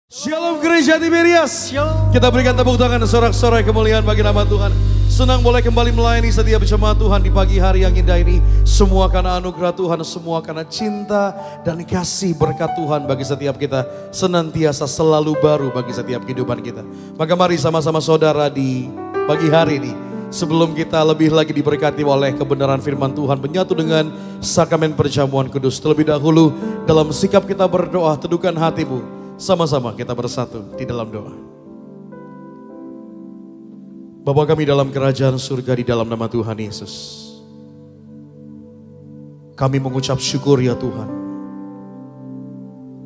Shalom Gereja Tiberias. Kita berikan tepuk tangan sorak-sorai kemuliaan bagi nama Tuhan. Senang boleh kembali melayani setiap jemaat Tuhan di pagi hari yang indah ini. Semua karena anugerah Tuhan, semua karena cinta dan kasih berkat Tuhan bagi setiap kita. Senantiasa selalu baru bagi setiap kehidupan kita. Maka mari sama-sama saudara di pagi hari ini, sebelum kita lebih lagi diberkati oleh kebenaran firman Tuhan, menyatu dengan sakramen perjamuan kudus. Terlebih dahulu dalam sikap kita berdoa, teduhkan hatimu. Sama-sama kita bersatu di dalam doa. Bapa kami dalam kerajaan surga, di dalam nama Tuhan Yesus, kami mengucap syukur ya Tuhan.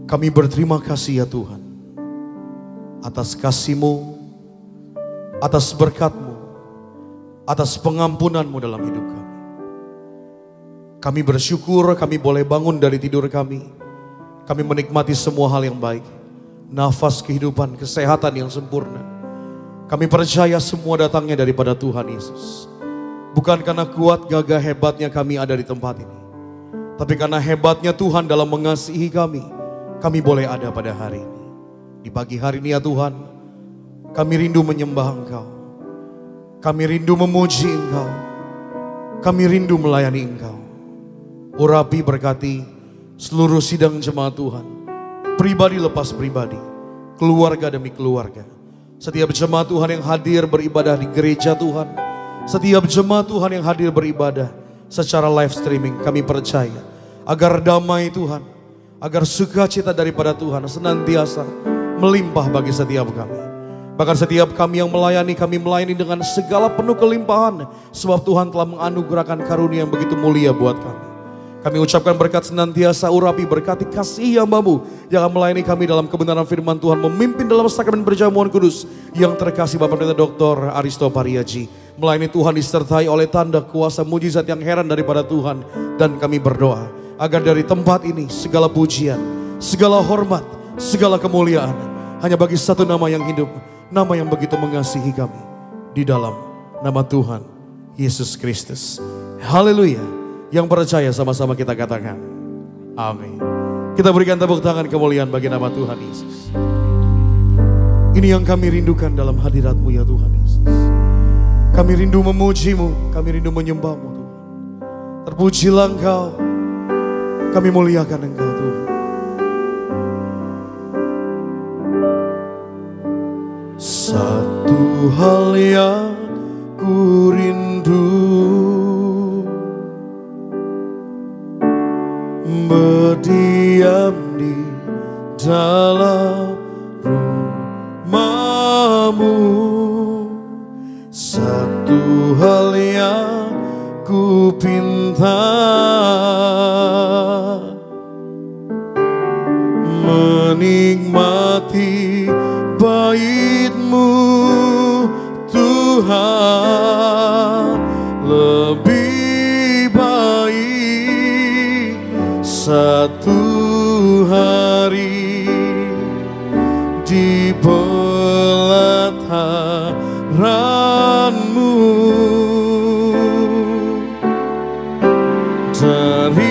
Kami berterima kasih ya Tuhan atas kasih-Mu, atas berkat-Mu, atas pengampunan-Mu dalam hidup kami. Kami bersyukur kami boleh bangun dari tidur kami. Kami menikmati semua hal yang baik. Nafas kehidupan, kesehatan yang sempurna. Kami percaya semua datangnya daripada Tuhan Yesus. Bukan karena kuat gagah hebatnya kami ada di tempat ini, tapi karena hebatnya Tuhan dalam mengasihi kami, kami boleh ada pada hari ini. Di pagi hari ini ya Tuhan, kami rindu menyembah Engkau. Kami rindu memuji Engkau. Kami rindu melayani Engkau. Urapi berkati seluruh sidang jemaat Tuhan. Pribadi lepas pribadi, keluarga demi keluarga. Setiap jemaat Tuhan yang hadir beribadah di gereja Tuhan, setiap jemaat Tuhan yang hadir beribadah secara live streaming, kami percaya agar damai Tuhan, agar sukacita daripada Tuhan senantiasa melimpah bagi setiap kami. Bahkan setiap kami yang melayani, kami melayani dengan segala penuh kelimpahan, sebab Tuhan telah menganugerahkan karunia yang begitu mulia buat kami. Kami ucapkan berkat senantiasa, urapi berkati kasih hamba-Mu yang akan melayani kami dalam kebenaran firman Tuhan, memimpin dalam sakramen perjamuan kudus. Yang terkasih Bapak Pendeta Dr. Aristo Pariaji, melayani Tuhan disertai oleh tanda kuasa mujizat yang heran daripada Tuhan. Dan kami berdoa agar dari tempat ini segala pujian, segala hormat, segala kemuliaan hanya bagi satu nama yang hidup, nama yang begitu mengasihi kami, di dalam nama Tuhan Yesus Kristus. Haleluya. Yang percaya sama-sama kita katakan amin. Kita berikan tepuk tangan kemuliaan bagi nama Tuhan Yesus. Ini yang kami rindukan dalam hadirat-Mu ya Tuhan Yesus. Kami rindu memuji-Mu, kami rindu menyembah-Mu Tuhan. Terpujilah Engkau, kami muliakan Engkau Tuhan. Satu hal yang ku rindu, berdiam di dalam rumah-Mu. Satu hal yang ku pinta, menikmati bait-Mu Tuhan. Lebih baik satu hari di pelataran-Mu daripada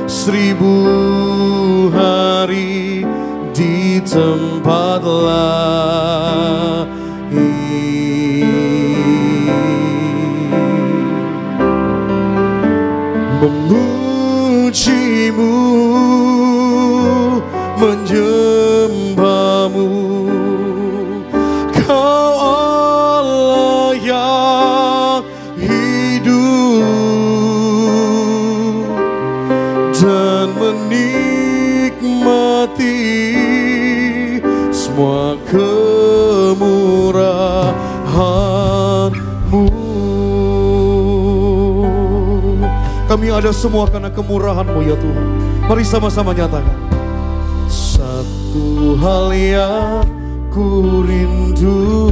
1000 hari di tempat lain. Memuji-Mu, menyembah-Mu, Kau Allah yang hidup, dan menikmati semua kemurahan-Mu. Kami ada semua karena kemurahan-Mu ya Tuhan. Mari sama-sama nyatakan. Satu hal yang ku rindu,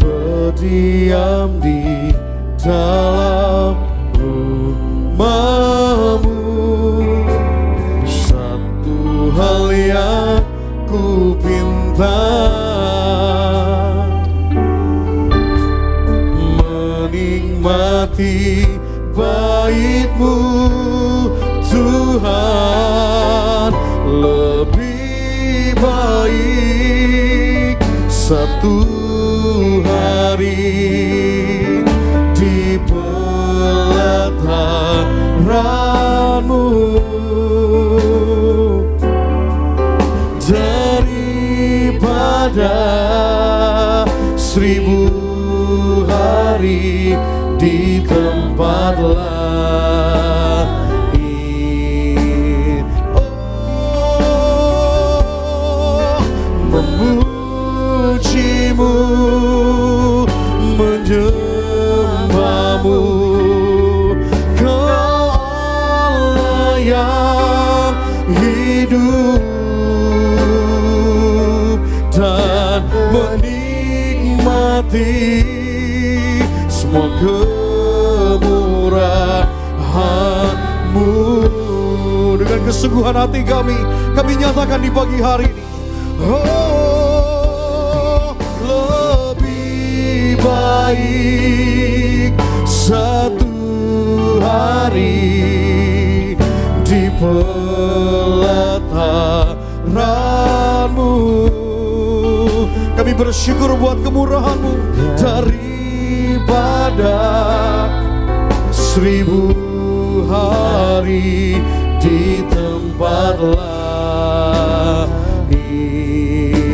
berdiam di dalam rumah-Mu. Satu hal yang ku pinta, menikmati bait-Mu satu hari di pelataran-Mu, daripada 1000 hari di tempat lain. Oh, memuji-Mu, menyembah-Mu, Kau Allah yang hidup dan menikmati semua kemurahan-Mu. Dengan kesungguhan hati kami nyatakan di pagi hari ini, oh, lebih baik satu hari di pelataran-Mu. Kami bersyukur buat kemurahan-Mu, daripada 1000 hari di tempat lain.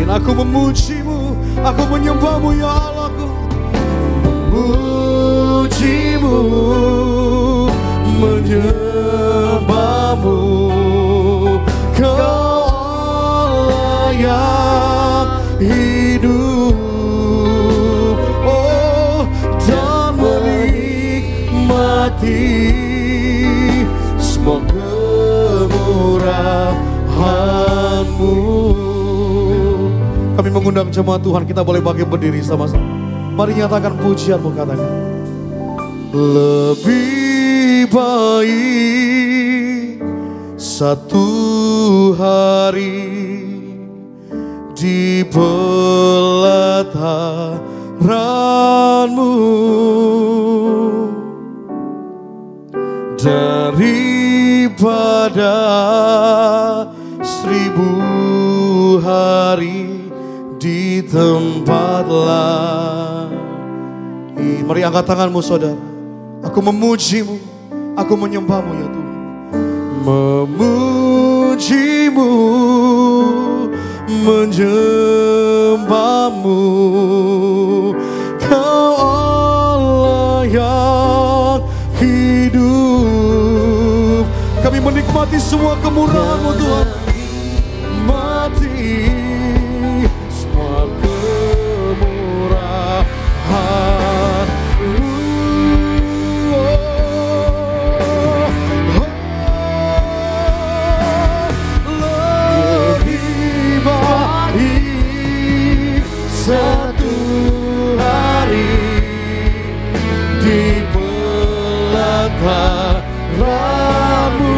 Aku memuji-Mu, aku menyembah-Mu ya Allahku. Memuji-Mu, menyembah-Mu, Kau Allah yang hidup, oh, dan menikmati semua kemurahan-Mu. Kami mengundang jemaat Tuhan, kita boleh bangkit berdiri sama-sama. Mari nyatakan pujian-Mu, katakan, lebih baik satu hari di pelataran-Mu daripada 1000 hari di tempat lain. Mari angkat tanganmu saudara. Aku memuji-Mu, aku menyembah-Mu ya Tuhan. Memuji-Mu, menyembah-Mu, Kau Allah yang hidup. Kami menikmati semua kemurahan-Mu Tuhan. Mati semua kemurahan-Mu. Lebih baik satu hari di pelataran-Mu,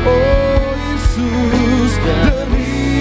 oh Yesus, dari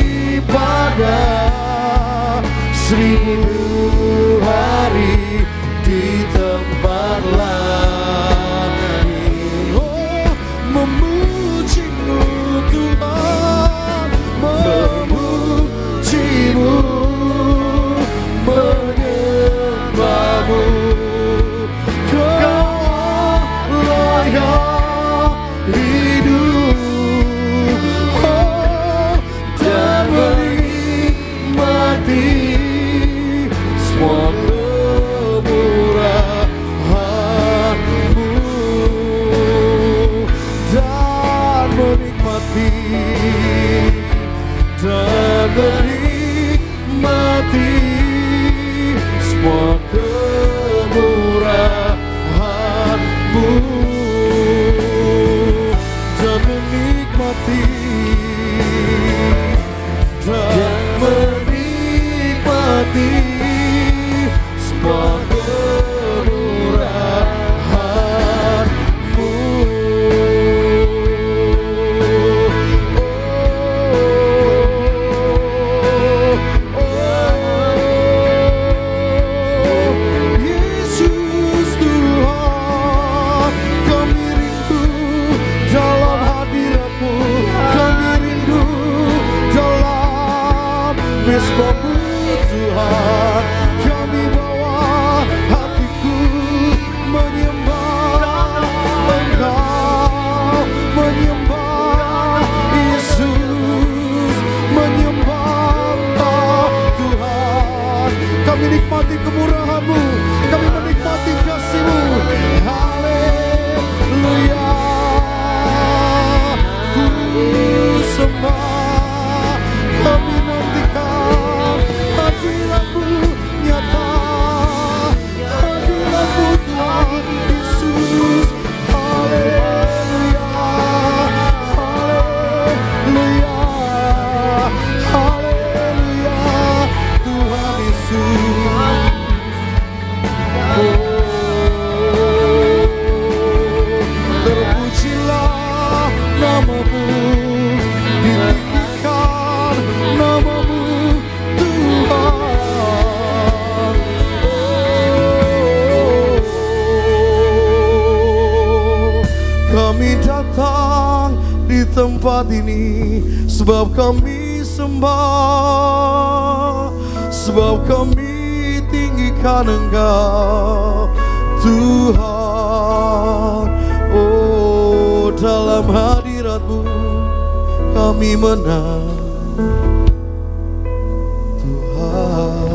Kami datang di tempat ini sebab kami sembah, sebab kami tinggikan Engkau Tuhan. Oh, dalam hadirat-Mu kami menang Tuhan.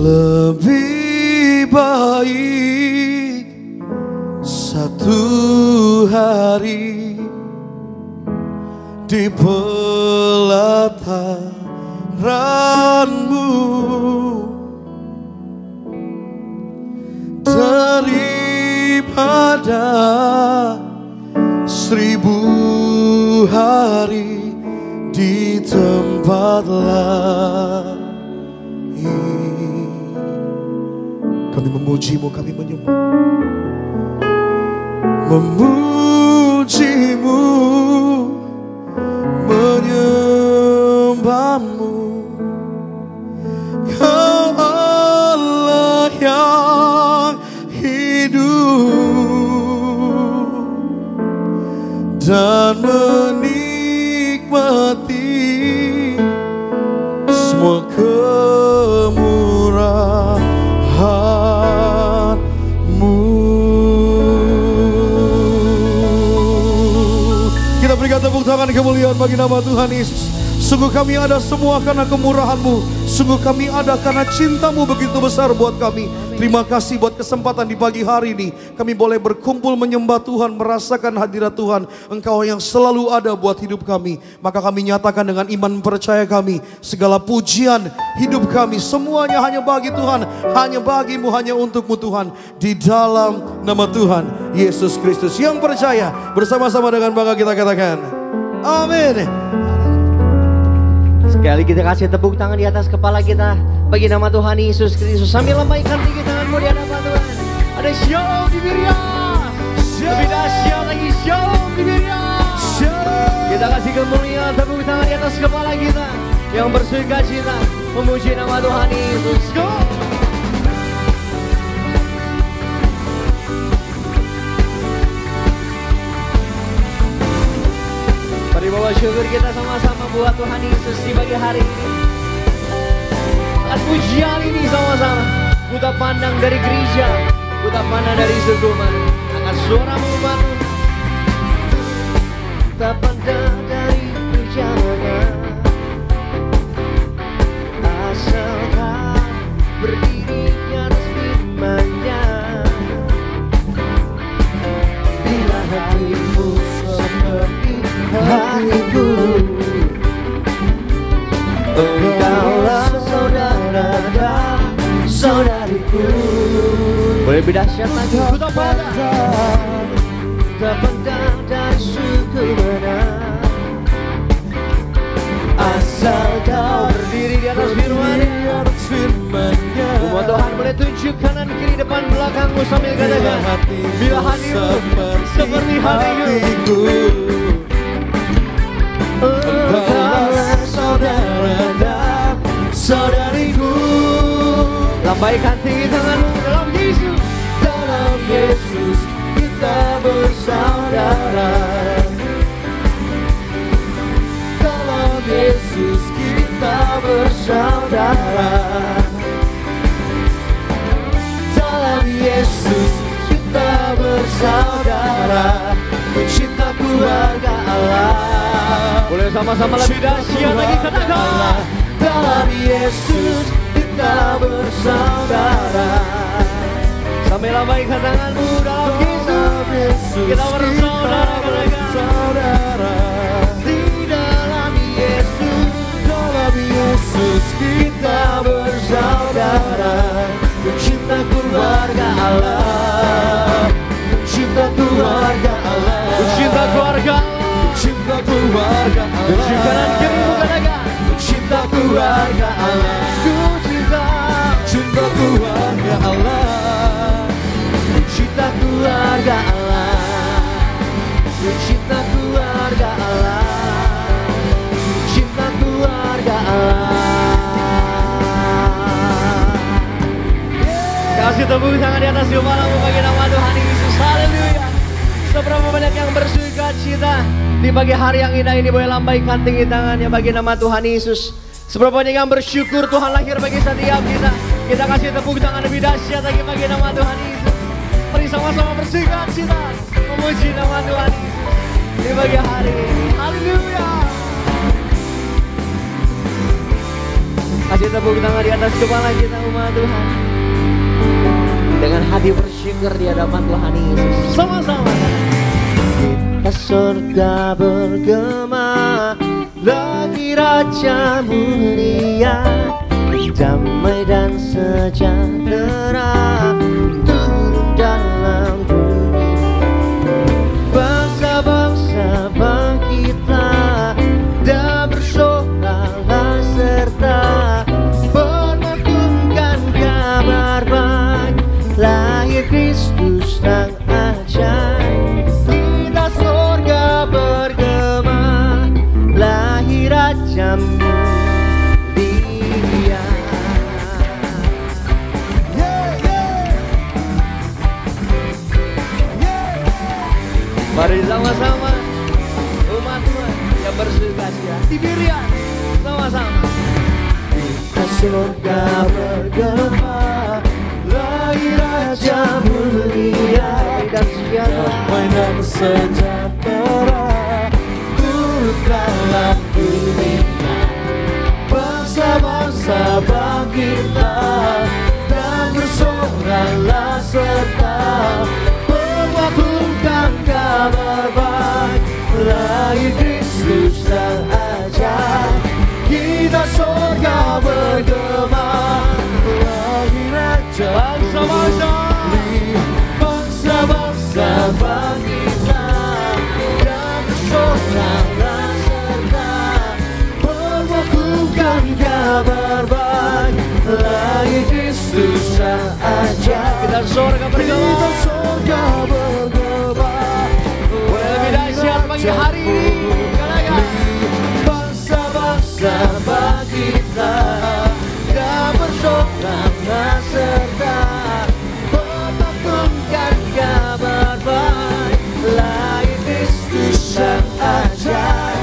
Lebih baik satu hari di pelataran-Mu daripada 1000 hari di tempat lain. Kami memuji-Mu, kami menyembah, memuji-Mu, menyembah-Mu. Kau Allah yang hidup dan menikmati semua kemurahan-Mu. Kita berikan tepuk tangan kemuliaan bagi nama Tuhan Yesus. Sungguh kami ada semua karena kemurahan-Mu. Sungguh kami ada karena cinta-Mu begitu besar buat kami. Terima kasih buat kesempatan di pagi hari ini. Kami boleh berkumpul menyembah Tuhan, merasakan hadirat Tuhan. Engkau yang selalu ada buat hidup kami. Maka kami nyatakan dengan iman percaya kami, segala pujian hidup kami semuanya hanya bagi Tuhan, hanya bagi-Mu, hanya untuk-Mu Tuhan. Di dalam nama Tuhan Yesus Kristus. Yang percaya bersama-sama dengan bangga kita katakan amin. Sekali kita kasih tepuk tangan di atas kepala kita bagi nama Tuhan Yesus Kristus. Sambil lambaikan tinggi tanganmu di hadapan Tuhan. Ada shalom di Birya. Lebih dahsyat lagi shalom di Birya. Kita kasih kemuliaan tepuk tangan di atas kepala kita yang bersukacita memuji nama Tuhan Yesus. Go! Mari bawa syukur kita sama-sama buat Tuhan Yesus di pagi hari ini. Angkat pujian ini sama-sama. Kita pandang dari gereja, kita pandang dari suku mana. Angkat suaramu mana. Kita pandang dari gereja mana. Asalkan berdiri di atas firman-Nya. Bila hatimu seperti hatiku, engkaulah saudara dan saudariku. Boleh lebih dahsyat lagi. Ku tak pandang dari suku mana. Asal kau berdiri di atas firman-Nya. Umat Tuhan boleh tunjuk kanan kiri depan belakangmu sambil katakan, bila hatimu seperti hatiku, engkaulah saudara dan saudariku. Lambaikan tinggi tanganmu dalam Yesus. Dalam Yesus kita bersaudara. Dalam Yesus kita bersaudara. Dalam Yesus kita bersaudara. Mencinta keluarga Allah. Boleh sama-sama lebih dahsyat lagi katakan. Dalam Yesus kita bersaudara. Sambil lambaikan tanganmu dalam Yesus kita bersaudara. Di dalam Yesus, dalam Yesus kita bersaudara. Mencinta keluarga Allah. Mencinta keluarga Allah. Mencinta keluarga Allah. Mencinta keluarga Allah. Mencinta keluarga. Mencinta keluarga Allah. Cinta keluarga Allah. Cinta keluarga Allah. kasih tepuk tangan di atas kepalamu bagi nama Tuhan Yesus. Haleluya. Seberapa banyak yang bersuka cita di pagi hari yang indah ini, boleh lambaikan tinggi tangannya bagi nama Tuhan Yesus. Seberapa banyak yang bersyukur Tuhan lahir bagi setiap kita. Kita kasih tepuk tangan lebih dahsyat lagi bagi nama Tuhan Yesus. Mari sama-sama bersuka cita memuji nama Tuhan Yesus di pagi hari ini. Haleluya. Kasih tepuk tangan di atas kepala kita umat Tuhan. Dengan hati bersyukur di hadapan Tuhan Yesus. Sama-sama. Kita surga bergema, lagi Raja mulia, damai dan sejahtera turun dalam dunia. Bangsa-bangsa bangkitlah dan bersoraklah serta bermaklumkan kabar baik, lahir Kristus sang ajaib. Kita surga bergema, lahir Raja mulia. Mari sama-sama umat Tuhan yang bersuka cita Tiberias, sama-sama. Kita surga bergema, lahir Raja mulia, dan damai dan sejahtera turun dalam dunia. Bangsa-bangsa bangkitlah dan bersoraklah serta bermaklumkan kabar baik, lahir Kristus sang ajaib. Kita surga bergema, lahir Raja. Bangsa-bangsa, bangsa-bangsa bangkitlah dan bersoraklah serta bermaklumkan kabar baik, lahir Kristus sang ajaib. Kita surga bergema, kita surga bergema. Lebih dahsyat pagi hari ini. Bangsa-bangsa bangkitlah dan bersoraklah serta bermaklumkan kabar baik, lahir Kristus sang ajaib.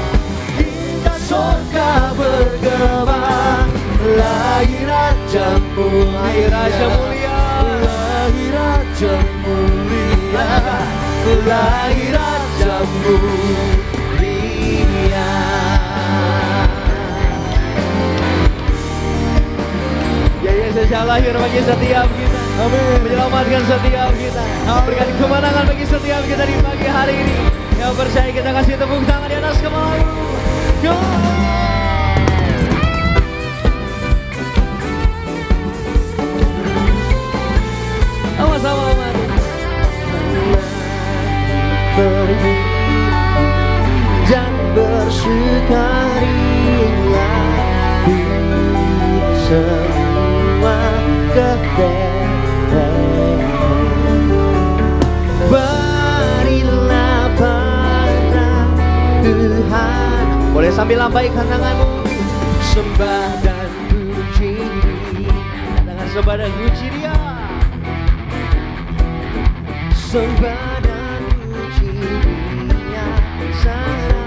Kita surga bergema, lahir Raja mulia, lahir Raja mulia, lahir Raja mulia, lahir Raja mulia. Ya Yesus yang lahir bagi setiap kita. Amin. Menyelamatkan setiap kita. Berikan kemenangan bagi setiap kita di pagi hari ini. Yang percaya kita kasih tepuk tangan di atas kepala. Sama-sama umat. Pergi dan bersukaria di semua kebenaran. Berilah pada Tuhan. Boleh sambil lambaikan tanganmu. Sembah dan puji Dia. Dengan sembah dan puji Dia. Sembah dan puji Dia saja.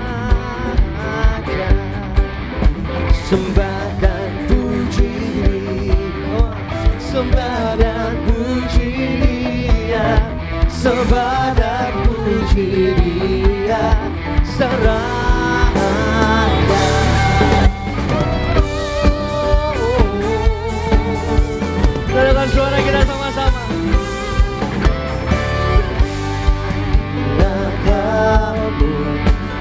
Sembah dan puji Dia, sembah dan puji Dia, sembah dan puji Dia seraya. Dengarkan suara kita sama-sama.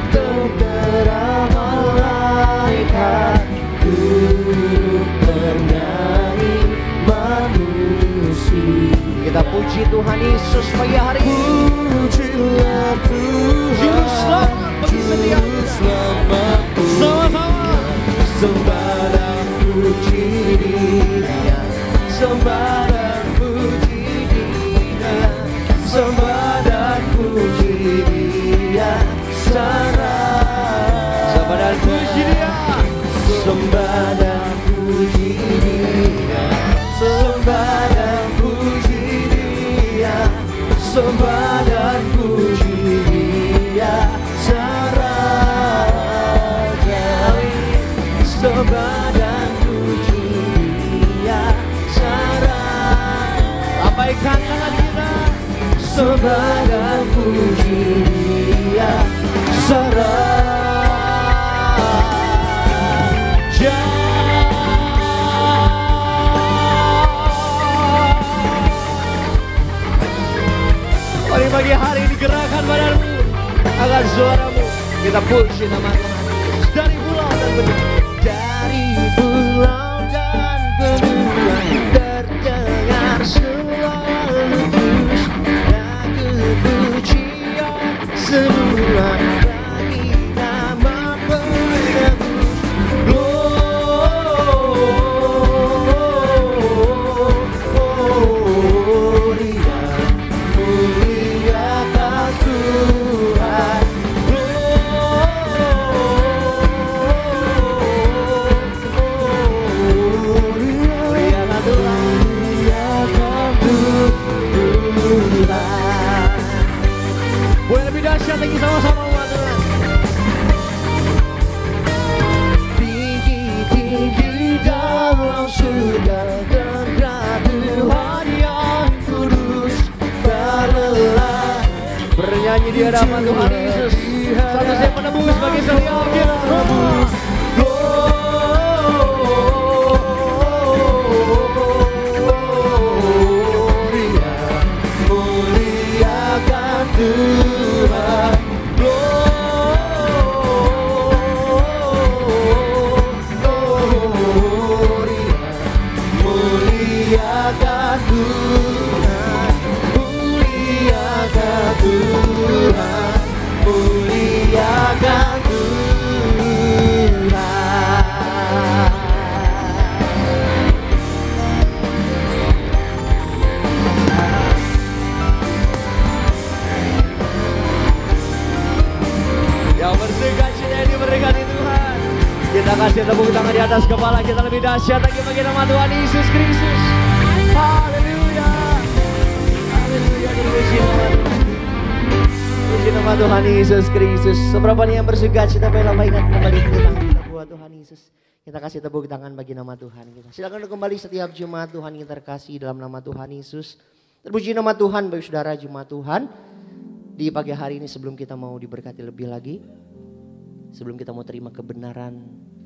Tergerak malaikat turut bernyanyi manusia. Kita puji Tuhan Yesus pagi hari ini. Pujilah Tuhan, Juru Selamat bagi setiap kita. Sama-sama. Sembah dan puji Dia, sembah dan puji Dia, sembah dan puji Dia. Sembah dan puji Dia, sembah dan puji Dia, sembah dan puji sembah dan puji Dia Raja. Mari pagi hari ini gerakan badanmu, angkat suaramu, kita puji nama Tuhan. Dari pulau dan benua, dari pulau dan benua terdengar suara lembut lagu pujian semua bagi nama penebus. Gloria, muliakan Tuhan. Boleh lebih dahsyat lagi sama-sama umat Tuhan. Tinggi-tinggi dalam surga tegak Tuhan yang kudus berlelah bernyanyi di hadapan Tuhan Yesus. Satu saya menembus bagi setiap yang rebus. Gloria, muliakan Tuhan. Gloria, muliakan Tuhan. Muliakan Tuhan. Muliakan Tuhan. Yang bersukacita ini berkati Tuhan. Kita kasih tepuk tangan di atas kepala kita lebih dahsyat lagi bagi nama Tuhan Yesus Kristus. Haleluya. Haleluya. Puji nama Tuhan. Puji nama Tuhan Yesus Kristus. Seberapa nih yang bersukacita pengen lambaikan kembali tepuk tangan kita buat Tuhan Yesus. Kita kasih tepuk tangan bagi nama Tuhan kita. Silakan untuk kembali setiap jemaat Tuhan yang terkasih dalam nama Tuhan Yesus. Terpuji nama Tuhan bagi saudara jemaat Tuhan. Di pagi hari ini sebelum kita mau diberkati lebih lagi, sebelum kita mau terima kebenaran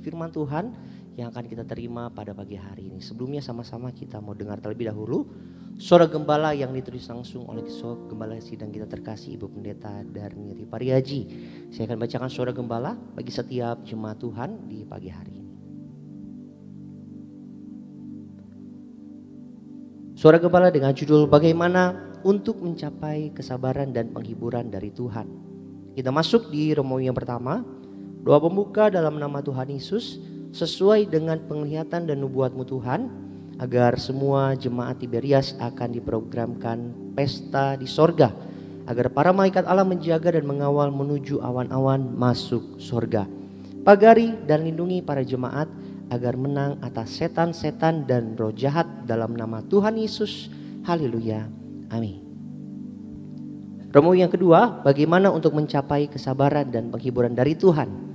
firman Tuhan yang akan kita terima pada pagi hari ini. Sebelumnya sama-sama kita mau dengar terlebih dahulu suara gembala yang ditulis langsung oleh gembala sidang kita terkasih Ibu Pendeta Darni Pariaji. Saya akan bacakan suara gembala bagi setiap jemaat Tuhan di pagi hari ini. Suara gembala dengan judul Bagaimana untuk mencapai kesabaran dan penghiburan dari Tuhan. Kita masuk di Romawi yang pertama. Doa pembuka dalam nama Tuhan Yesus sesuai dengan penglihatan dan nubuat-Mu Tuhan, agar semua jemaat Tiberias akan diprogramkan pesta di sorga, agar para malaikat Allah menjaga dan mengawal menuju awan-awan masuk sorga. Pagari dan lindungi para jemaat agar menang atas setan-setan dan roh jahat dalam nama Tuhan Yesus. Haleluya. Amin. Romawi yang kedua, bagaimana untuk mencapai kesabaran dan penghiburan dari Tuhan.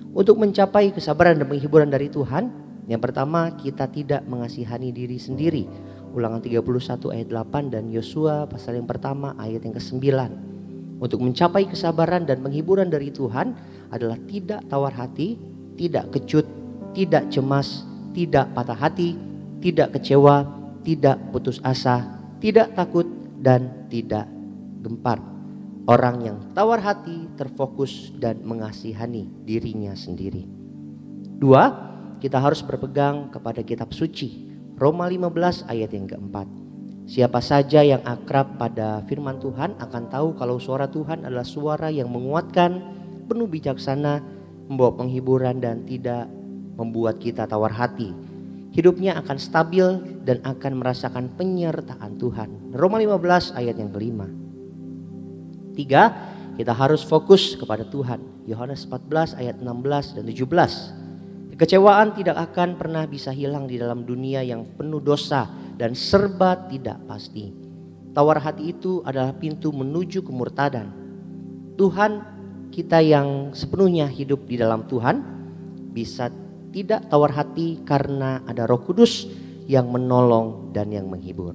Untuk mencapai kesabaran dan penghiburan dari Tuhan, yang pertama kita tidak mengasihani diri sendiri. Ulangan 31 ayat 8 dan Yosua pasal yang pertama ayat yang ke-9. Untuk mencapai kesabaran dan penghiburan dari Tuhan adalah tidak tawar hati, tidak kecut, tidak cemas, tidak patah hati, tidak kecewa, tidak putus asa, tidak takut dan tidak gempar. Orang yang tawar hati, terfokus dan mengasihani dirinya sendiri. 2, kita harus berpegang kepada kitab suci. Roma 15 ayat yang keempat. Siapa saja yang akrab pada firman Tuhan akan tahu kalau suara Tuhan adalah suara yang menguatkan, penuh bijaksana, membawa penghiburan dan tidak membuat kita tawar hati. Hidupnya akan stabil dan akan merasakan penyertaan Tuhan. Roma 15 ayat yang kelima. 3, kita harus fokus kepada Tuhan. Yohanes 14 ayat 16 dan 17. Kekecewaan tidak akan pernah bisa hilang di dalam dunia yang penuh dosa dan serba tidak pasti. Tawar hati itu adalah pintu menuju kemurtadan. Tuhan kita yang sepenuhnya hidup di dalam Tuhan bisa tidak tawar hati karena ada Roh Kudus yang menolong dan yang menghibur.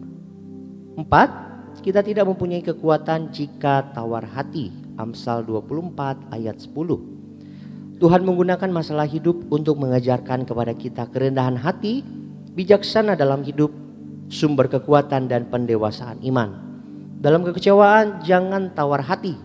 4, kita tidak mempunyai kekuatan jika tawar hati. Amsal 24 ayat 10. Tuhan menggunakan masalah hidup untuk mengajarkan kepada kita kerendahan hati, bijaksana dalam hidup, sumber kekuatan dan pendewasaan iman. Dalam kekecewaan jangan tawar hati.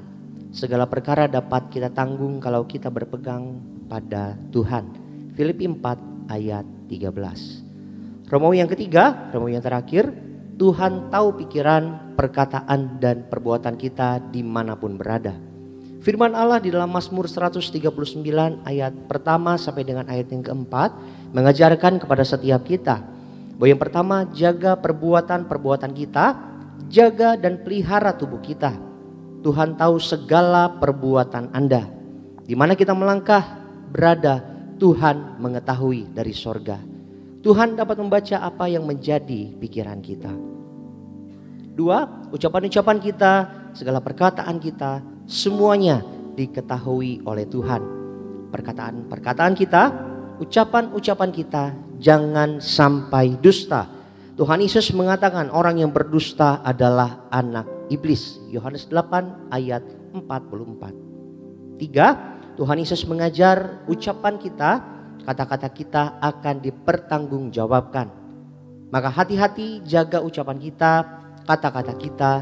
Segala perkara dapat kita tanggung kalau kita berpegang pada Tuhan. Filipi 4 ayat 13. Romawi yang ketiga, Romawi yang terakhir, Tuhan tahu pikiran, perkataan dan perbuatan kita dimanapun berada. Firman Allah di dalam Mazmur 139 ayat pertama sampai dengan ayat yang keempat mengajarkan kepada setiap kita bahwa yang pertama, jaga perbuatan-perbuatan kita, jaga dan pelihara tubuh kita. Tuhan tahu segala perbuatan Anda. Di mana kita melangkah berada, Tuhan mengetahui dari sorga. Tuhan dapat membaca apa yang menjadi pikiran kita. 2, ucapan-ucapan kita, segala perkataan kita, semuanya diketahui oleh Tuhan. Perkataan-perkataan kita, ucapan-ucapan kita, jangan sampai dusta. Tuhan Yesus mengatakan orang yang berdusta adalah anak iblis. Yohanes 8 ayat 44. 3, Tuhan Yesus mengajar ucapan kita, kata-kata kita akan dipertanggungjawabkan. Maka hati-hati jaga ucapan kita, kata-kata kita,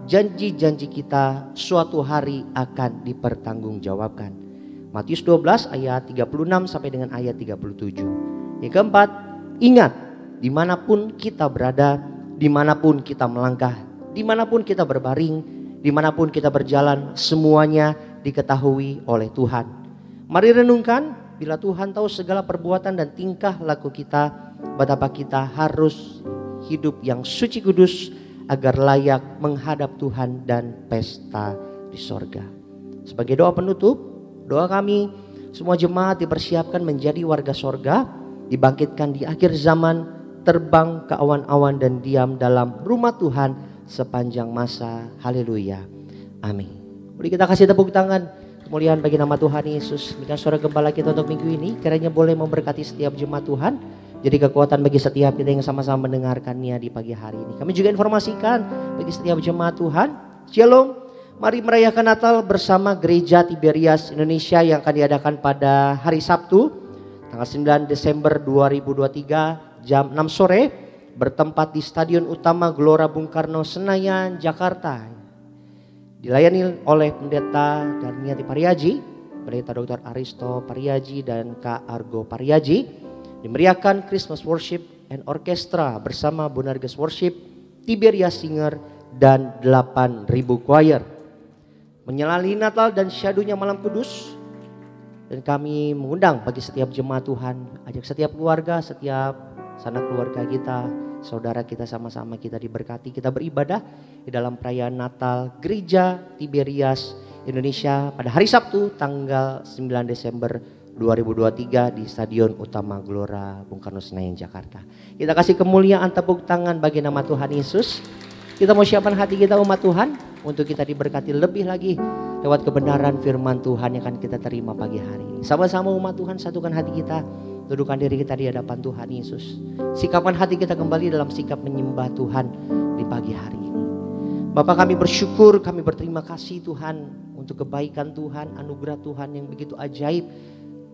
janji-janji kita suatu hari akan dipertanggungjawabkan. Matius 12 ayat 36 sampai dengan ayat 37. Yang keempat, ingat dimanapun kita berada, dimanapun kita melangkah, dimanapun kita berbaring, dimanapun kita berjalan, semuanya diketahui oleh Tuhan. Mari renungkan, bila Tuhan tahu segala perbuatan dan tingkah laku kita, betapa kita harus hidup yang suci kudus agar layak menghadap Tuhan dan pesta di sorga. Sebagai doa penutup, doa kami semua jemaat dipersiapkan menjadi warga sorga, dibangkitkan di akhir zaman, terbang ke awan-awan dan diam dalam rumah Tuhan sepanjang masa. Haleluya. Amin. Mari kita kasih tepuk tangan. Kemuliaan bagi nama Tuhan Yesus. Demikian suara gembala kita untuk minggu ini. Kiranya boleh memberkati setiap jemaat Tuhan. Jadi kekuatan bagi setiap kita yang sama-sama mendengarkannya di pagi hari ini. Kami juga informasikan bagi setiap jemaat Tuhan. Shalom. Mari merayakan Natal bersama Gereja Tiberias Indonesia yang akan diadakan pada hari Sabtu tanggal 9 Desember 2023 jam 6 sore. Bertempat di Stadion Utama Gelora Bung Karno, Senayan, Jakarta. Dilayani oleh Pendeta Darniati Pariaji, Pendeta Dr. Aristo Pariaji dan Kak Argo Pariaji. Dimeriahkan Christmas Worship and Orchestra bersama Bonarges Worship, Tiberias Singer dan 8.000 choir. Menyelali Natal dan syadunya Malam Kudus. Dan kami mengundang bagi setiap jemaat Tuhan, ajak setiap keluarga, setiap sanak keluarga kita, saudara kita, sama-sama kita diberkati, kita beribadah di dalam perayaan Natal Gereja Tiberias Indonesia pada hari Sabtu tanggal 9 Desember 2023 di Stadion Utama Gelora Bung Karno, Senayan, Jakarta. Kita kasih kemuliaan tepuk tangan bagi nama Tuhan Yesus. Kita mau siapkan hati kita umat Tuhan untuk kita diberkati lebih lagi lewat kebenaran firman Tuhan yang akan kita terima pagi hari ini. Sama-sama umat Tuhan, satukan hati kita. Dudukkan diri kita di hadapan Tuhan Yesus. Sikapkan hati kita kembali dalam sikap menyembah Tuhan di pagi hari ini. Bapak, kami bersyukur, kami berterima kasih Tuhan untuk kebaikan Tuhan, anugerah Tuhan yang begitu ajaib.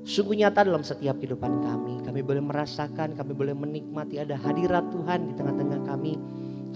Sungguh nyata dalam setiap kehidupan kami. Kami boleh merasakan, kami boleh menikmati ada hadirat Tuhan di tengah-tengah kami.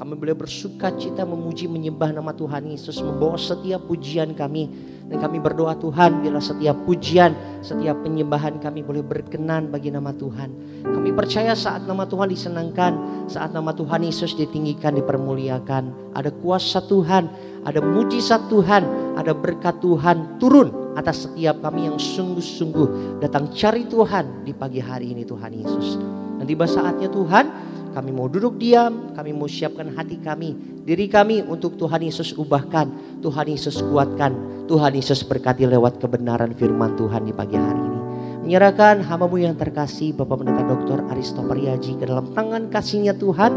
Kami boleh bersuka cita memuji menyembah nama Tuhan Yesus, membawa setiap pujian kami. Dan kami berdoa Tuhan, bila setiap pujian, setiap penyembahan kami boleh berkenan bagi nama Tuhan. Kami percaya saat nama Tuhan disenangkan, saat nama Tuhan Yesus ditinggikan, dipermuliakan. Ada kuasa Tuhan, ada mujizat Tuhan, ada berkat Tuhan turun atas setiap kami yang sungguh-sungguh datang cari Tuhan di pagi hari ini Tuhan Yesus. Dan tiba saatnya Tuhan, kami mau duduk diam, kami mau siapkan hati kami, diri kami untuk Tuhan Yesus ubahkan, Tuhan Yesus kuatkan, Tuhan Yesus berkati lewat kebenaran firman Tuhan di pagi hari ini. Menyerahkan hamba-Mu yang terkasih Bapak Pendeta Dr. Aristo Pariaji ke dalam tangan kasih-Nya Tuhan.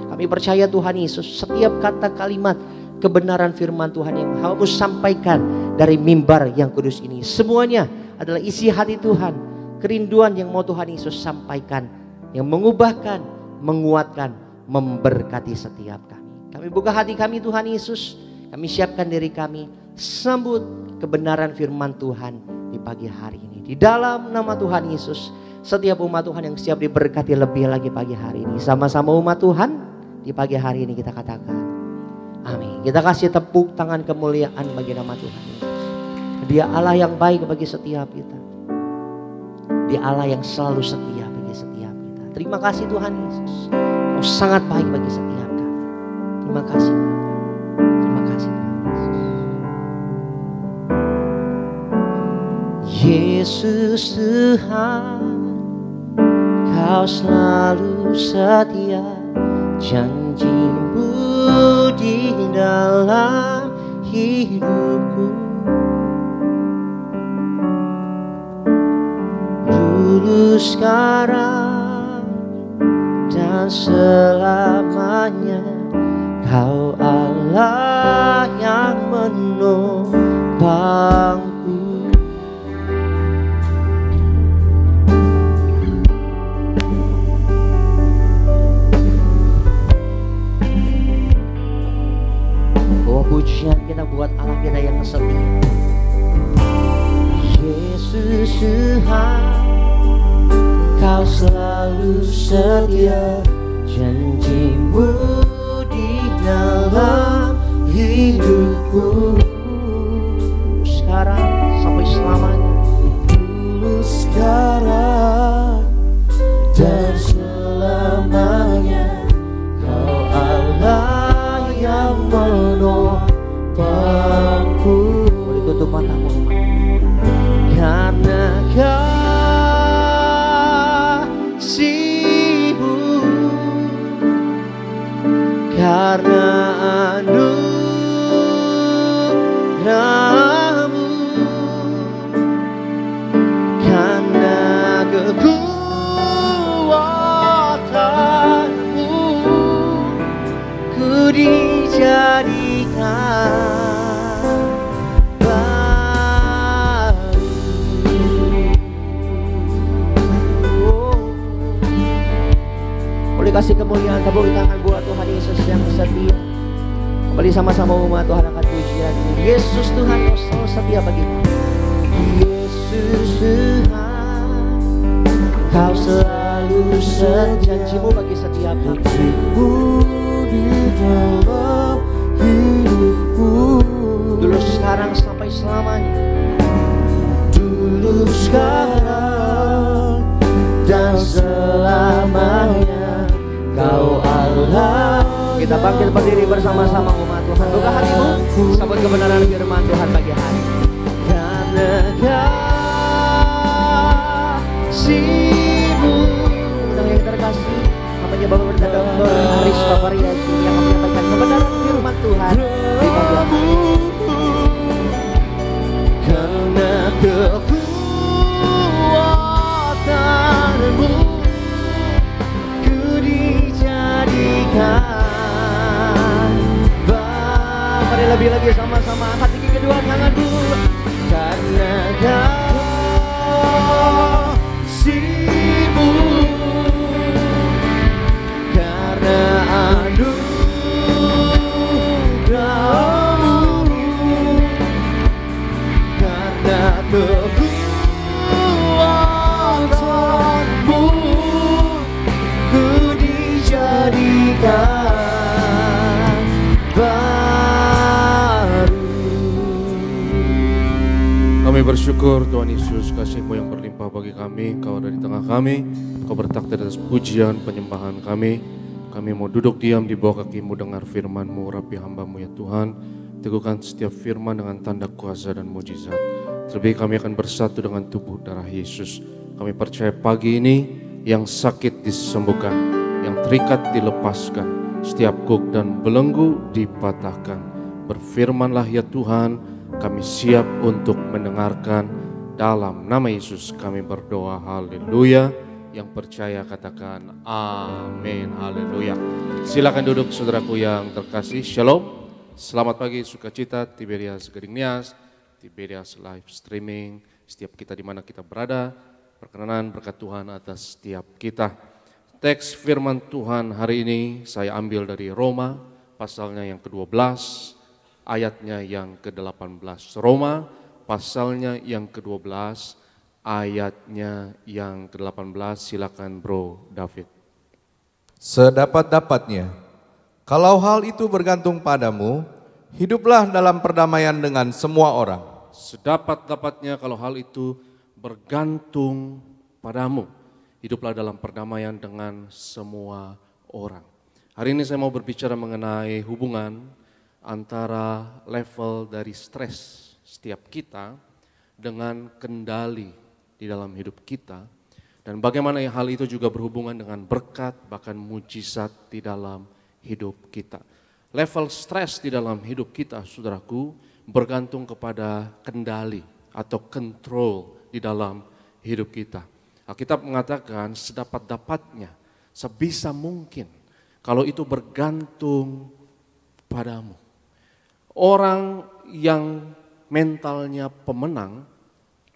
Kami percaya Tuhan Yesus setiap kata kalimat kebenaran firman Tuhan yang hamba-Mu sampaikan dari mimbar yang kudus ini, semuanya adalah isi hati Tuhan, kerinduan yang mau Tuhan Yesus sampaikan, yang mengubahkan, menguatkan, memberkati setiap kami. Kami buka hati kami Tuhan Yesus. Kami siapkan diri kami. Sambut kebenaran firman Tuhan di pagi hari ini. Di dalam nama Tuhan Yesus. Setiap umat Tuhan yang siap diberkati lebih lagi pagi hari ini. Sama-sama umat Tuhan di pagi hari ini kita katakan. Amin. Kita kasih tepuk tangan kemuliaan bagi nama Tuhan Yesus. Dia Allah yang baik bagi setiap kita. Dia Allah yang selalu setia bagi setiap kita. Terima kasih Tuhan Yesus. Kau sangat baik bagi setiap kami. Terima kasih. Terima kasih Tuhan Yesus. Yesus Tuhan, Kau selalu setia, janji-Mu di dalam hidupku. Dulu, sekarang, dan selamanya, Kau Allah yang menopangku. Oh, pujian kita buat Allah kita yang setia. Yesus Tuhan, Kau selalu setia, janji-Mu di dalam hidupku. Sekarang sampai selamanya. Dulu, sekarang, dan selamanya, Kau Allah yang menopangku. Boleh tutup matamu. Karena kasih-Mu, karena anugerah-Mu, karena kekuatan-Mu, ku dijadikan kasih kemuliaan, tepuk tangan buat Tuhan Yesus yang setia. Kembali sama-sama umat Tuhan angkat pujian. Yesus Tuhan, Kau selalu setia bagi kami. Yesus Tuhan, Kau selalu setia, janji-Mu bagi setiap kami. Janji-Mu di dalam hidupku. Dulu, sekarang, sampai selamanya. Dulu, sekarang, dan selamanya, Kau Allah. Kita bangkit berdiri bersama-sama umat Tuhan. Buka hatimu, sambut kebenaran firman Tuhan pagi hari. Karena kasih-Mu, yang terkasih, namanya Bapak Berdakwa Haris Bapak Riaji yang menyampaikan kebenaran firman Tuhan di pagi hari. Karena kekuatan-Mu, mari lebih lagi sama-sama angkat tinggi kedua tangan dulu. Karena kasih-Mu, karena anugerah-Mu, karena kekuatan-Mu, ku dijadikan Kami bersyukur Tuhan Yesus, kasih-Mu yang berlimpah bagi kami. Kau ada di tengah kami, Kau bertakhta atas pujian penyembahan kami. Kami mau duduk diam di bawah kaki-Mu, dengar firman-Mu, rapi hamba-Mu ya Tuhan. Teguhkan setiap firman dengan tanda kuasa dan mujizat. Terlebih kami akan bersatu dengan tubuh darah Yesus. Kami percaya pagi ini yang sakit disembuhkan, yang terikat dilepaskan, setiap gug dan belenggu dipatahkan. Berfirmanlah ya Tuhan, kami siap untuk mendengarkan. Dalam nama Yesus kami berdoa, haleluya. Yang percaya katakan amin, haleluya. Silakan duduk saudaraku yang terkasih, shalom. Selamat pagi, sukacita, Tiberias Gading Nias, Tiberias live streaming. Setiap kita di mana kita berada, perkenanan berkat Tuhan atas setiap kita. Teks firman Tuhan hari ini saya ambil dari Roma pasalnya yang ke-12, ayatnya yang ke-18. Roma pasalnya yang ke-12, ayatnya yang ke-18. Silakan Bro David. Sedapat-dapatnya, kalau hal itu bergantung padamu, hiduplah dalam perdamaian dengan semua orang. Sedapat-dapatnya kalau hal itu bergantung padamu, hiduplah dalam perdamaian dengan semua orang. Hari ini saya mau berbicara mengenai hubungan antara level dari stres setiap kita dengan kendali di dalam hidup kita, dan bagaimana hal itu juga berhubungan dengan berkat bahkan mujizat di dalam hidup kita. Level stres di dalam hidup kita, saudaraku, bergantung kepada kendali atau control di dalam hidup kita. Alkitab mengatakan sedapat-dapatnya, sebisa mungkin, kalau itu bergantung padamu. Orang yang mentalnya pemenang,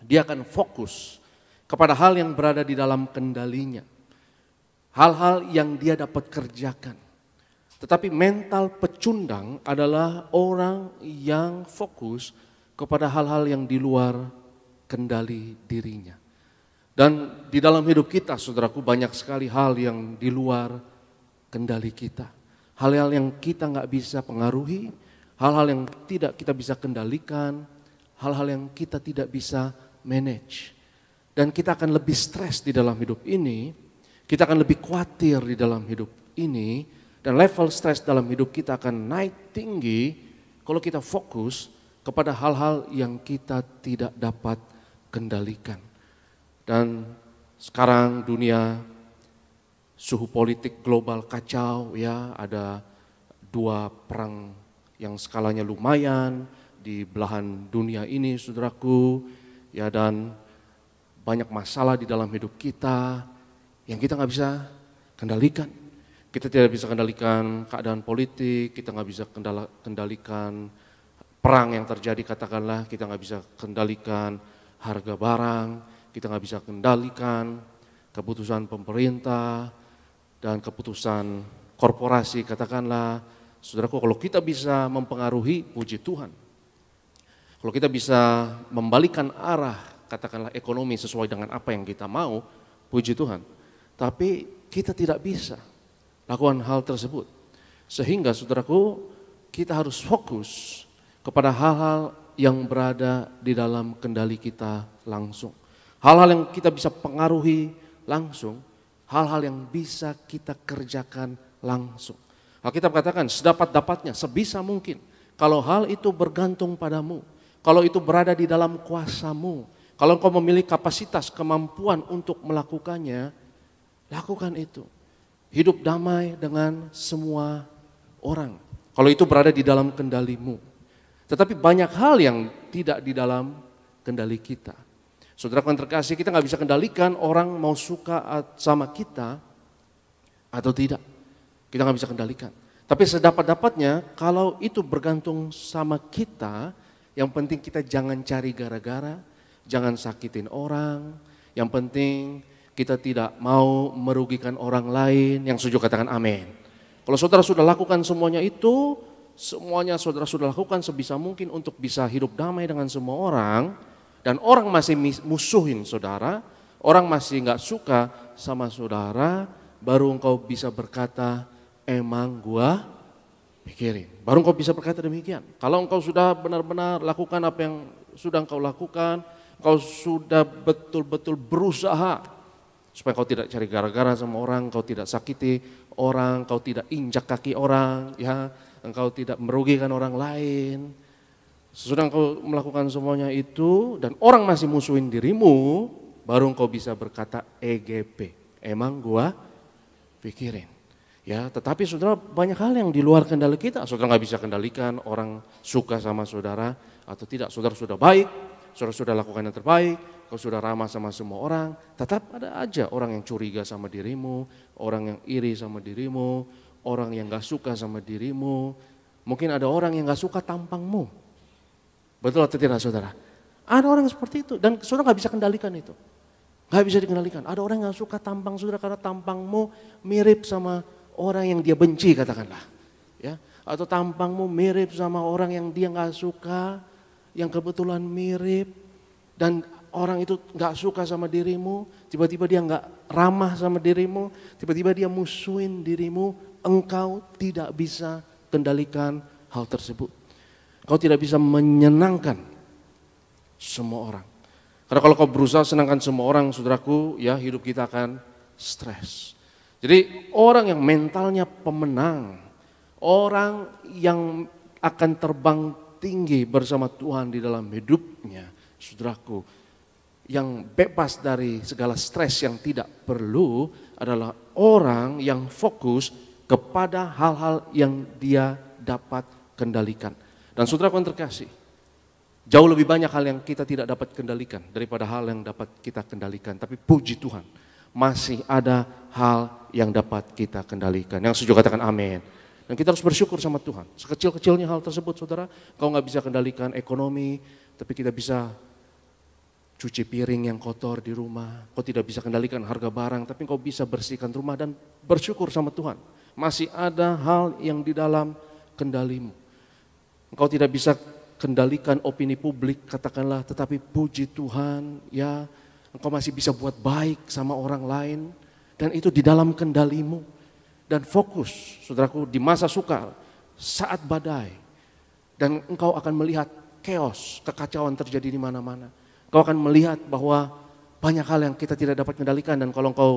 dia akan fokus kepada hal yang berada di dalam kendalinya. Hal-hal yang dia dapat kerjakan. Tetapi mental pecundang adalah orang yang fokus kepada hal-hal yang di luar kendali dirinya. Dan di dalam hidup kita, saudaraku, banyak sekali hal yang di luar kendali kita. Hal-hal yang kita nggak bisa pengaruhi, hal-hal yang tidak kita bisa kendalikan, hal-hal yang kita tidak bisa manage. Dan kita akan lebih stres di dalam hidup ini, kita akan lebih khawatir di dalam hidup ini, dan level stres dalam hidup kita akan naik tinggi kalau kita fokus kepada hal-hal yang kita tidak dapat kendalikan. Dan sekarang dunia, suhu politik global kacau, ya, ada 2 perang yang skalanya lumayan di belahan dunia ini, saudaraku, ya, dan banyak masalah di dalam hidup kita yang kita nggak bisa kendalikan. Kita tidak bisa kendalikan keadaan politik, kita nggak bisa kendalikan perang yang terjadi, katakanlah, kita nggak bisa kendalikan harga barang, kita nggak bisa kendalikan keputusan pemerintah dan keputusan korporasi, katakanlah. Saudaraku, kalau kita bisa mempengaruhi, puji Tuhan. Kalau kita bisa membalikan arah, katakanlah ekonomi sesuai dengan apa yang kita mau, puji Tuhan. Tapi kita tidak bisa lakukan hal tersebut. Sehingga saudaraku, kita harus fokus kepada hal-hal yang berada di dalam kendali kita langsung. Hal-hal yang kita bisa pengaruhi langsung, hal-hal yang bisa kita kerjakan langsung. Alkitab katakan sedapat-dapatnya, sebisa mungkin. Kalau hal itu bergantung padamu, kalau itu berada di dalam kuasamu, kalau engkau memiliki kapasitas, kemampuan untuk melakukannya, lakukan itu. Hidup damai dengan semua orang. Kalau itu berada di dalam kendalimu. Tetapi banyak hal yang tidak di dalam kendali kita. Saudara yang terkasih, kita nggak bisa kendalikan orang mau suka sama kita atau tidak. Kita nggak bisa kendalikan. Tapi sedapat-dapatnya, kalau itu bergantung sama kita, yang penting kita jangan cari gara-gara, jangan sakitin orang. Yang penting kita tidak mau merugikan orang lain. Yang setuju katakan amin. Kalau saudara sudah lakukan semuanya itu, semuanya saudara sudah lakukan sebisa mungkin untuk bisa hidup damai dengan semua orang, dan orang masih musuhin saudara, orang masih nggak suka sama saudara, baru engkau bisa berkata, emang gua pikirin. Baru engkau bisa berkata demikian. Kalau engkau sudah benar-benar lakukan apa yang sudah engkau lakukan, engkau sudah betul-betul berusaha supaya engkau tidak cari gara-gara sama orang, engkau tidak sakiti orang, engkau tidak injak kaki orang, ya, engkau tidak merugikan orang lain. Sesudah engkau melakukan semuanya itu dan orang masih musuhin dirimu, baru engkau bisa berkata EGP. Emang gua pikirin. Ya, tetapi saudara, banyak hal yang di luar kendali kita. Saudara nggak bisa kendalikan orang suka sama saudara atau tidak. Saudara sudah baik, saudara sudah lakukan yang terbaik, kau sudah ramah sama semua orang. Tetap ada aja orang yang curiga sama dirimu, orang yang iri sama dirimu, orang yang nggak suka sama dirimu. Mungkin ada orang yang nggak suka tampangmu. Betul atau tidak saudara? Ada orang seperti itu dan saudara nggak bisa kendalikan itu. Nggak bisa dikendalikan. Ada orang yang nggak suka tampang saudara karena tampangmu mirip sama orang yang dia benci, katakanlah. Ya, Atau tampangmu mirip sama orang yang dia gak suka, yang kebetulan mirip. Dan orang itu gak suka sama dirimu, tiba-tiba dia gak ramah sama dirimu, tiba-tiba dia musuhin dirimu, engkau tidak bisa kendalikan hal tersebut. Kau tidak bisa menyenangkan semua orang. Karena kalau kau berusaha senangkan semua orang, saudaraku, ya hidup kita akan stres. Jadi orang yang mentalnya pemenang, orang yang akan terbang tinggi bersama Tuhan di dalam hidupnya, saudaraku, yang bebas dari segala stres yang tidak perlu adalah orang yang fokus kepada hal-hal yang dia dapat kendalikan. Dan saudaraku yang terkasih, jauh lebih banyak hal yang kita tidak dapat kendalikan daripada hal yang dapat kita kendalikan. Tapi puji Tuhan, masih ada hal yang dapat kita kendalikan. Yang setuju katakan amin. Dan kita harus bersyukur sama Tuhan. Sekecil-kecilnya hal tersebut, saudara, kau gak bisa kendalikan ekonomi, tapi kita bisa cuci piring yang kotor di rumah. Kau tidak bisa kendalikan harga barang, tapi kau bisa bersihkan rumah dan bersyukur sama Tuhan. Masih ada hal yang di dalam kendalimu. Engkau tidak bisa kendalikan opini publik, katakanlah, tetapi puji Tuhan, ya, engkau masih bisa buat baik sama orang lain, dan itu di dalam kendalimu. Dan fokus, saudaraku, di masa sukar, saat badai, dan engkau akan melihat chaos, kekacauan terjadi di mana-mana. Engkau akan melihat bahwa banyak hal yang kita tidak dapat kendalikan, dan kalau engkau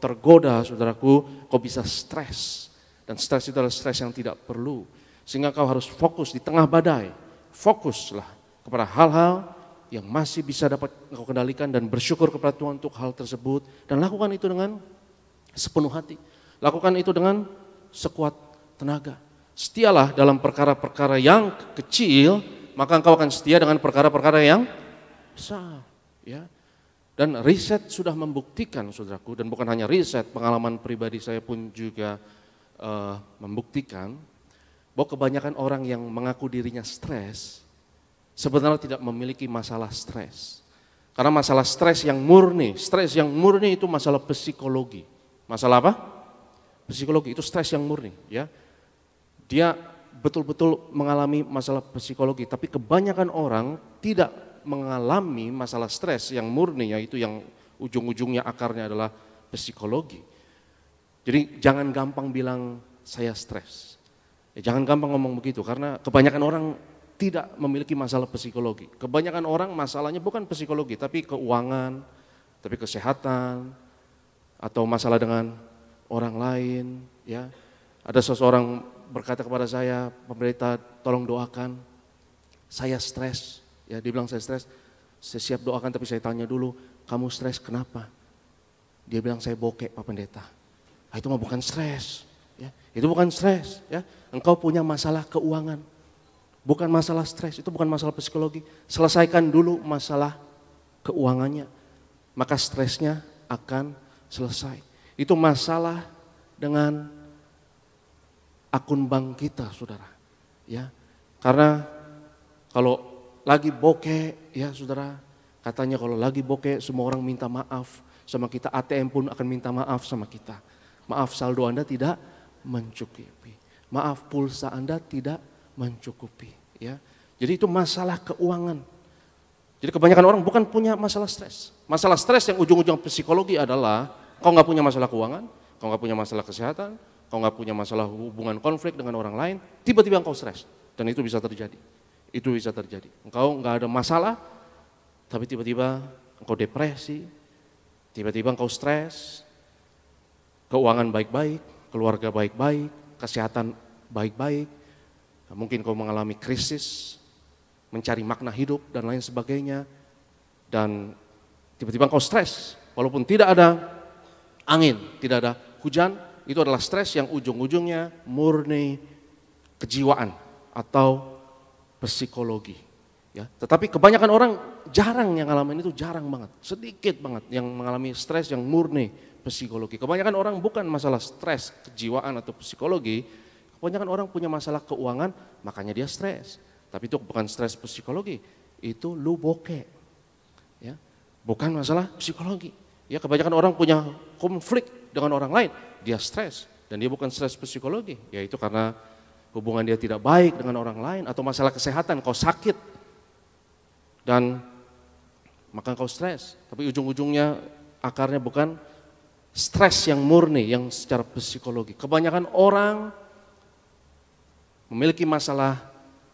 tergoda, saudaraku, kau bisa stres. Dan stres itu adalah stres yang tidak perlu. Sehingga kau harus fokus di tengah badai. Fokuslah kepada hal-hal yang masih bisa dapat engkau kendalikan dan bersyukur kepada Tuhan untuk hal tersebut. Dan lakukan itu dengan sepenuh hati. Lakukan itu dengan sekuat tenaga. Setialah dalam perkara-perkara yang kecil, maka engkau akan setia dengan perkara-perkara yang besar. Ya. Dan riset sudah membuktikan, saudaraku, dan bukan hanya riset, pengalaman pribadi saya pun juga membuktikan bahwa kebanyakan orang yang mengaku dirinya stres sebenarnya tidak memiliki masalah stres. Karena masalah stres yang murni itu masalah psikologi. Masalah apa? Psikologi, itu stres yang murni, ya. Dia betul-betul mengalami masalah psikologi, tapi kebanyakan orang tidak mengalami masalah stres yang murni, yaitu yang ujung-ujungnya akarnya adalah psikologi. Jadi jangan gampang bilang saya stres. Ya, jangan gampang ngomong begitu, karena kebanyakan orang tidak memiliki masalah psikologi. Kebanyakan orang masalahnya bukan psikologi, tapi keuangan, tapi kesehatan, atau masalah dengan orang lain. Ya, ada seseorang berkata kepada saya, "Pendeta, tolong doakan, saya stres." Ya, dia bilang saya stres. Saya siap doakan, tapi saya tanya dulu, kamu stres kenapa? Dia bilang saya bokek, Pak Pendeta. Nah, itu mah bukan stres. Ya, itu bukan stres. Ya, engkau punya masalah keuangan, bukan masalah stres. Itu bukan masalah psikologi. Selesaikan dulu masalah keuangannya, maka stresnya akan selesai. Itu masalah dengan akun bank kita, saudara. Ya, karena kalau lagi bokeh, ya saudara, katanya kalau lagi bokeh semua orang minta maaf sama kita, ATM pun akan minta maaf sama kita. Maaf, saldo Anda tidak mencukupi. Maaf, pulsa Anda tidak mencukupi. Ya, jadi itu masalah keuangan. Jadi kebanyakan orang bukan punya masalah stres. Masalah stres yang ujung-ujung psikologi adalah kau nggak punya masalah keuangan, kau nggak punya masalah kesehatan, kau nggak punya masalah hubungan konflik dengan orang lain, tiba-tiba engkau stres. Dan itu bisa terjadi. Itu bisa terjadi. Engkau nggak ada masalah, tapi tiba-tiba engkau depresi, tiba-tiba engkau stres, keuangan baik-baik, keluarga baik-baik, kesehatan baik-baik, mungkin kau mengalami krisis, mencari makna hidup dan lain sebagainya, dan tiba-tiba engkau stres, walaupun tidak ada angin, tidak ada hujan, itu adalah stres yang ujung-ujungnya murni kejiwaan atau psikologi. Ya, tetapi kebanyakan orang jarang yang ngalamin itu, jarang banget, sedikit banget yang mengalami stres yang murni psikologi. Kebanyakan orang bukan masalah stres kejiwaan atau psikologi, kebanyakan orang punya masalah keuangan, makanya dia stres. Tapi itu bukan stres psikologi, itu lu bokeh. Ya, bukan masalah psikologi. Ya, kebanyakan orang punya konflik dengan orang lain, dia stres dan dia bukan stres psikologi, yaitu karena hubungan dia tidak baik dengan orang lain, atau masalah kesehatan, kau sakit, dan maka kau stres. Tapi ujung-ujungnya akarnya bukan stres yang murni, yang secara psikologi. Kebanyakan orang memiliki masalah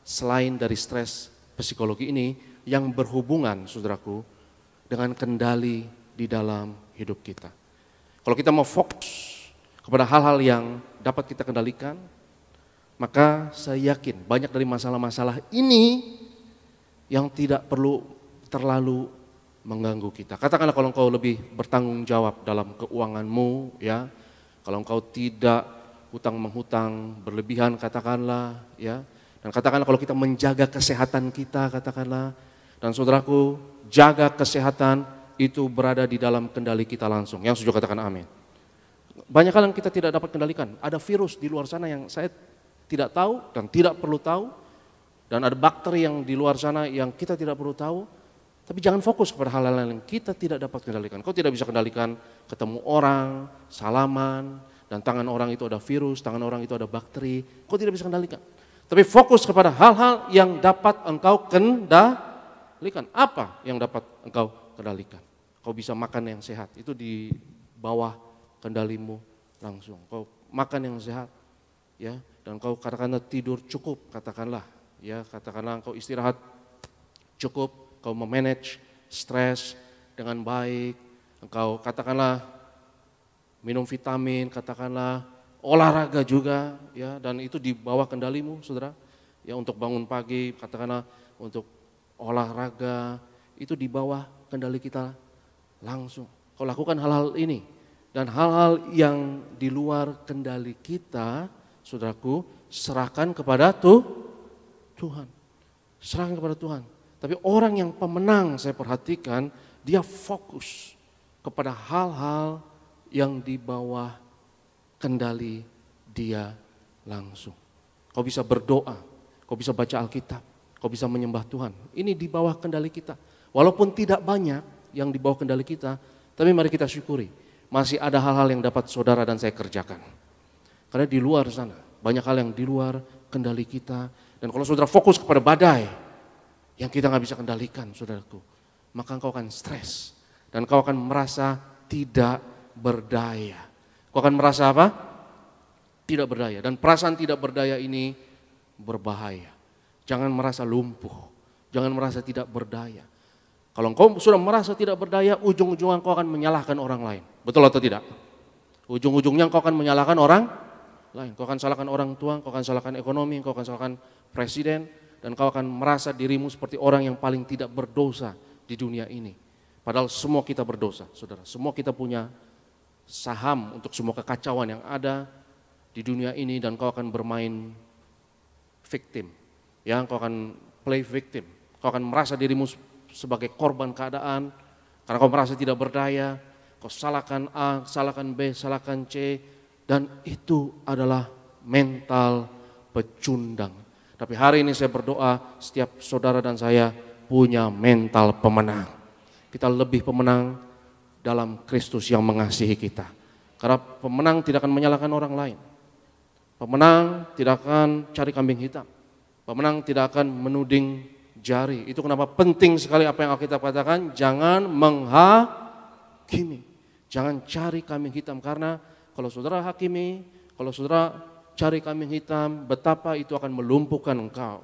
selain dari stres psikologi ini yang berhubungan, saudaraku, dengan kendali di dalam hidup kita. Kalau kita mau fokus kepada hal-hal yang dapat kita kendalikan, maka saya yakin banyak dari masalah-masalah ini yang tidak perlu terlalu mengganggu kita. Katakanlah kalau engkau lebih bertanggung jawab dalam keuanganmu, ya, kalau engkau tidak hutang menghutang berlebihan, katakanlah, ya, dan katakanlah kalau kita menjaga kesehatan kita, katakanlah, dan saudaraku, jaga kesehatan itu berada di dalam kendali kita langsung. Yang setuju katakan amin. Banyak hal yang kita tidak dapat kendalikan. Ada virus di luar sana yang saya tidak tahu dan tidak perlu tahu. Dan ada bakteri yang di luar sana yang kita tidak perlu tahu. Tapi jangan fokus kepada hal-hal yang kita tidak dapat kendalikan. Kau tidak bisa kendalikan ketemu orang, salaman, dan tangan orang itu ada virus, tangan orang itu ada bakteri. Kau tidak bisa kendalikan. Tapi fokus kepada hal-hal yang dapat engkau kendalikan. Apa yang dapat engkau kendalikan? Kau bisa makan yang sehat, itu di bawah kendalimu langsung. Kau makan yang sehat, ya, dan kau katakanlah tidur cukup, katakanlah, ya, katakanlah kau istirahat cukup, kau memanage stres dengan baik, engkau katakanlah minum vitamin, katakanlah olahraga juga, ya, dan itu di bawah kendalimu, saudara, ya, untuk bangun pagi, katakanlah untuk olahraga, itu di bawah kendali kita langsung. Kau lakukan hal-hal ini. Dan hal-hal yang di luar kendali kita, saudaraku, serahkan kepada Tuhan. Serahkan kepada Tuhan. Tapi orang yang pemenang, saya perhatikan, dia fokus kepada hal-hal yang di bawah kendali dia langsung. Kau bisa berdoa, kau bisa baca Alkitab, kau bisa menyembah Tuhan. Ini di bawah kendali kita. Walaupun tidak banyak yang di bawah kendali kita, tapi mari kita syukuri. Masih ada hal-hal yang dapat saudara dan saya kerjakan. Karena di luar sana, banyak hal yang di luar kendali kita. Dan kalau saudara fokus kepada badai, yang kita nggak bisa kendalikan, saudaraku, maka engkau akan stres. Dan kau akan merasa tidak berdaya. Kau akan merasa apa? Tidak berdaya. Dan perasaan tidak berdaya ini berbahaya. Jangan merasa lumpuh. Jangan merasa tidak berdaya. Kalau engkau sudah merasa tidak berdaya, ujung-ujungnya engkau akan menyalahkan orang lain. Betul atau tidak? Ujung-ujungnya engkau akan menyalahkan orang lain. Kau akan salahkan orang tua, kau akan salahkan ekonomi, kau akan salahkan presiden, dan kau akan merasa dirimu seperti orang yang paling tidak berdosa di dunia ini. Padahal semua kita berdosa, saudara. Semua kita punya saham untuk semua kekacauan yang ada di dunia ini, dan kau akan bermain victim. Ya, kau akan play victim. Kau akan merasa dirimu sebagai korban keadaan, karena kau merasa tidak berdaya, kau salahkan A, salahkan B, salahkan C, dan itu adalah mental pecundang. Tapi hari ini saya berdoa, setiap saudara dan saya punya mental pemenang. Kita lebih pemenang dalam Kristus yang mengasihi kita. Karena pemenang tidak akan menyalahkan orang lain. Pemenang tidak akan cari kambing hitam. Pemenang tidak akan menuding jari. Itu kenapa penting sekali apa yang Alkitab katakan, jangan menghakimi. Jangan cari kambing hitam, karena kalau saudara hakimi, kalau saudara cari kambing hitam, betapa itu akan melumpuhkan engkau.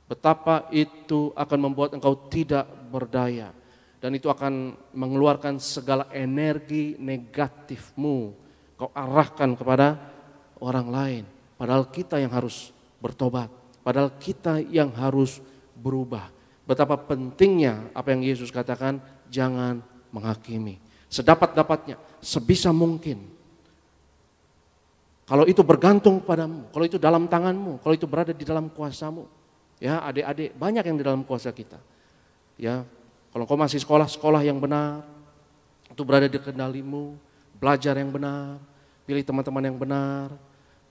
Betapa itu akan membuat engkau tidak berdaya. Dan itu akan mengeluarkan segala energi negatifmu. Kau arahkan kepada orang lain. Padahal kita yang harus bertobat. Padahal kita yang harus berubah. Betapa pentingnya apa yang Yesus katakan, jangan menghakimi. Sedapat-dapatnya, sebisa mungkin. Kalau itu bergantung padamu, kalau itu dalam tanganmu, kalau itu berada di dalam kuasamu. Ya, adik-adik, banyak yang di dalam kuasa kita. Ya, kalau kau masih sekolah yang benar, itu berada di kendalimu, belajar yang benar, pilih teman-teman yang benar,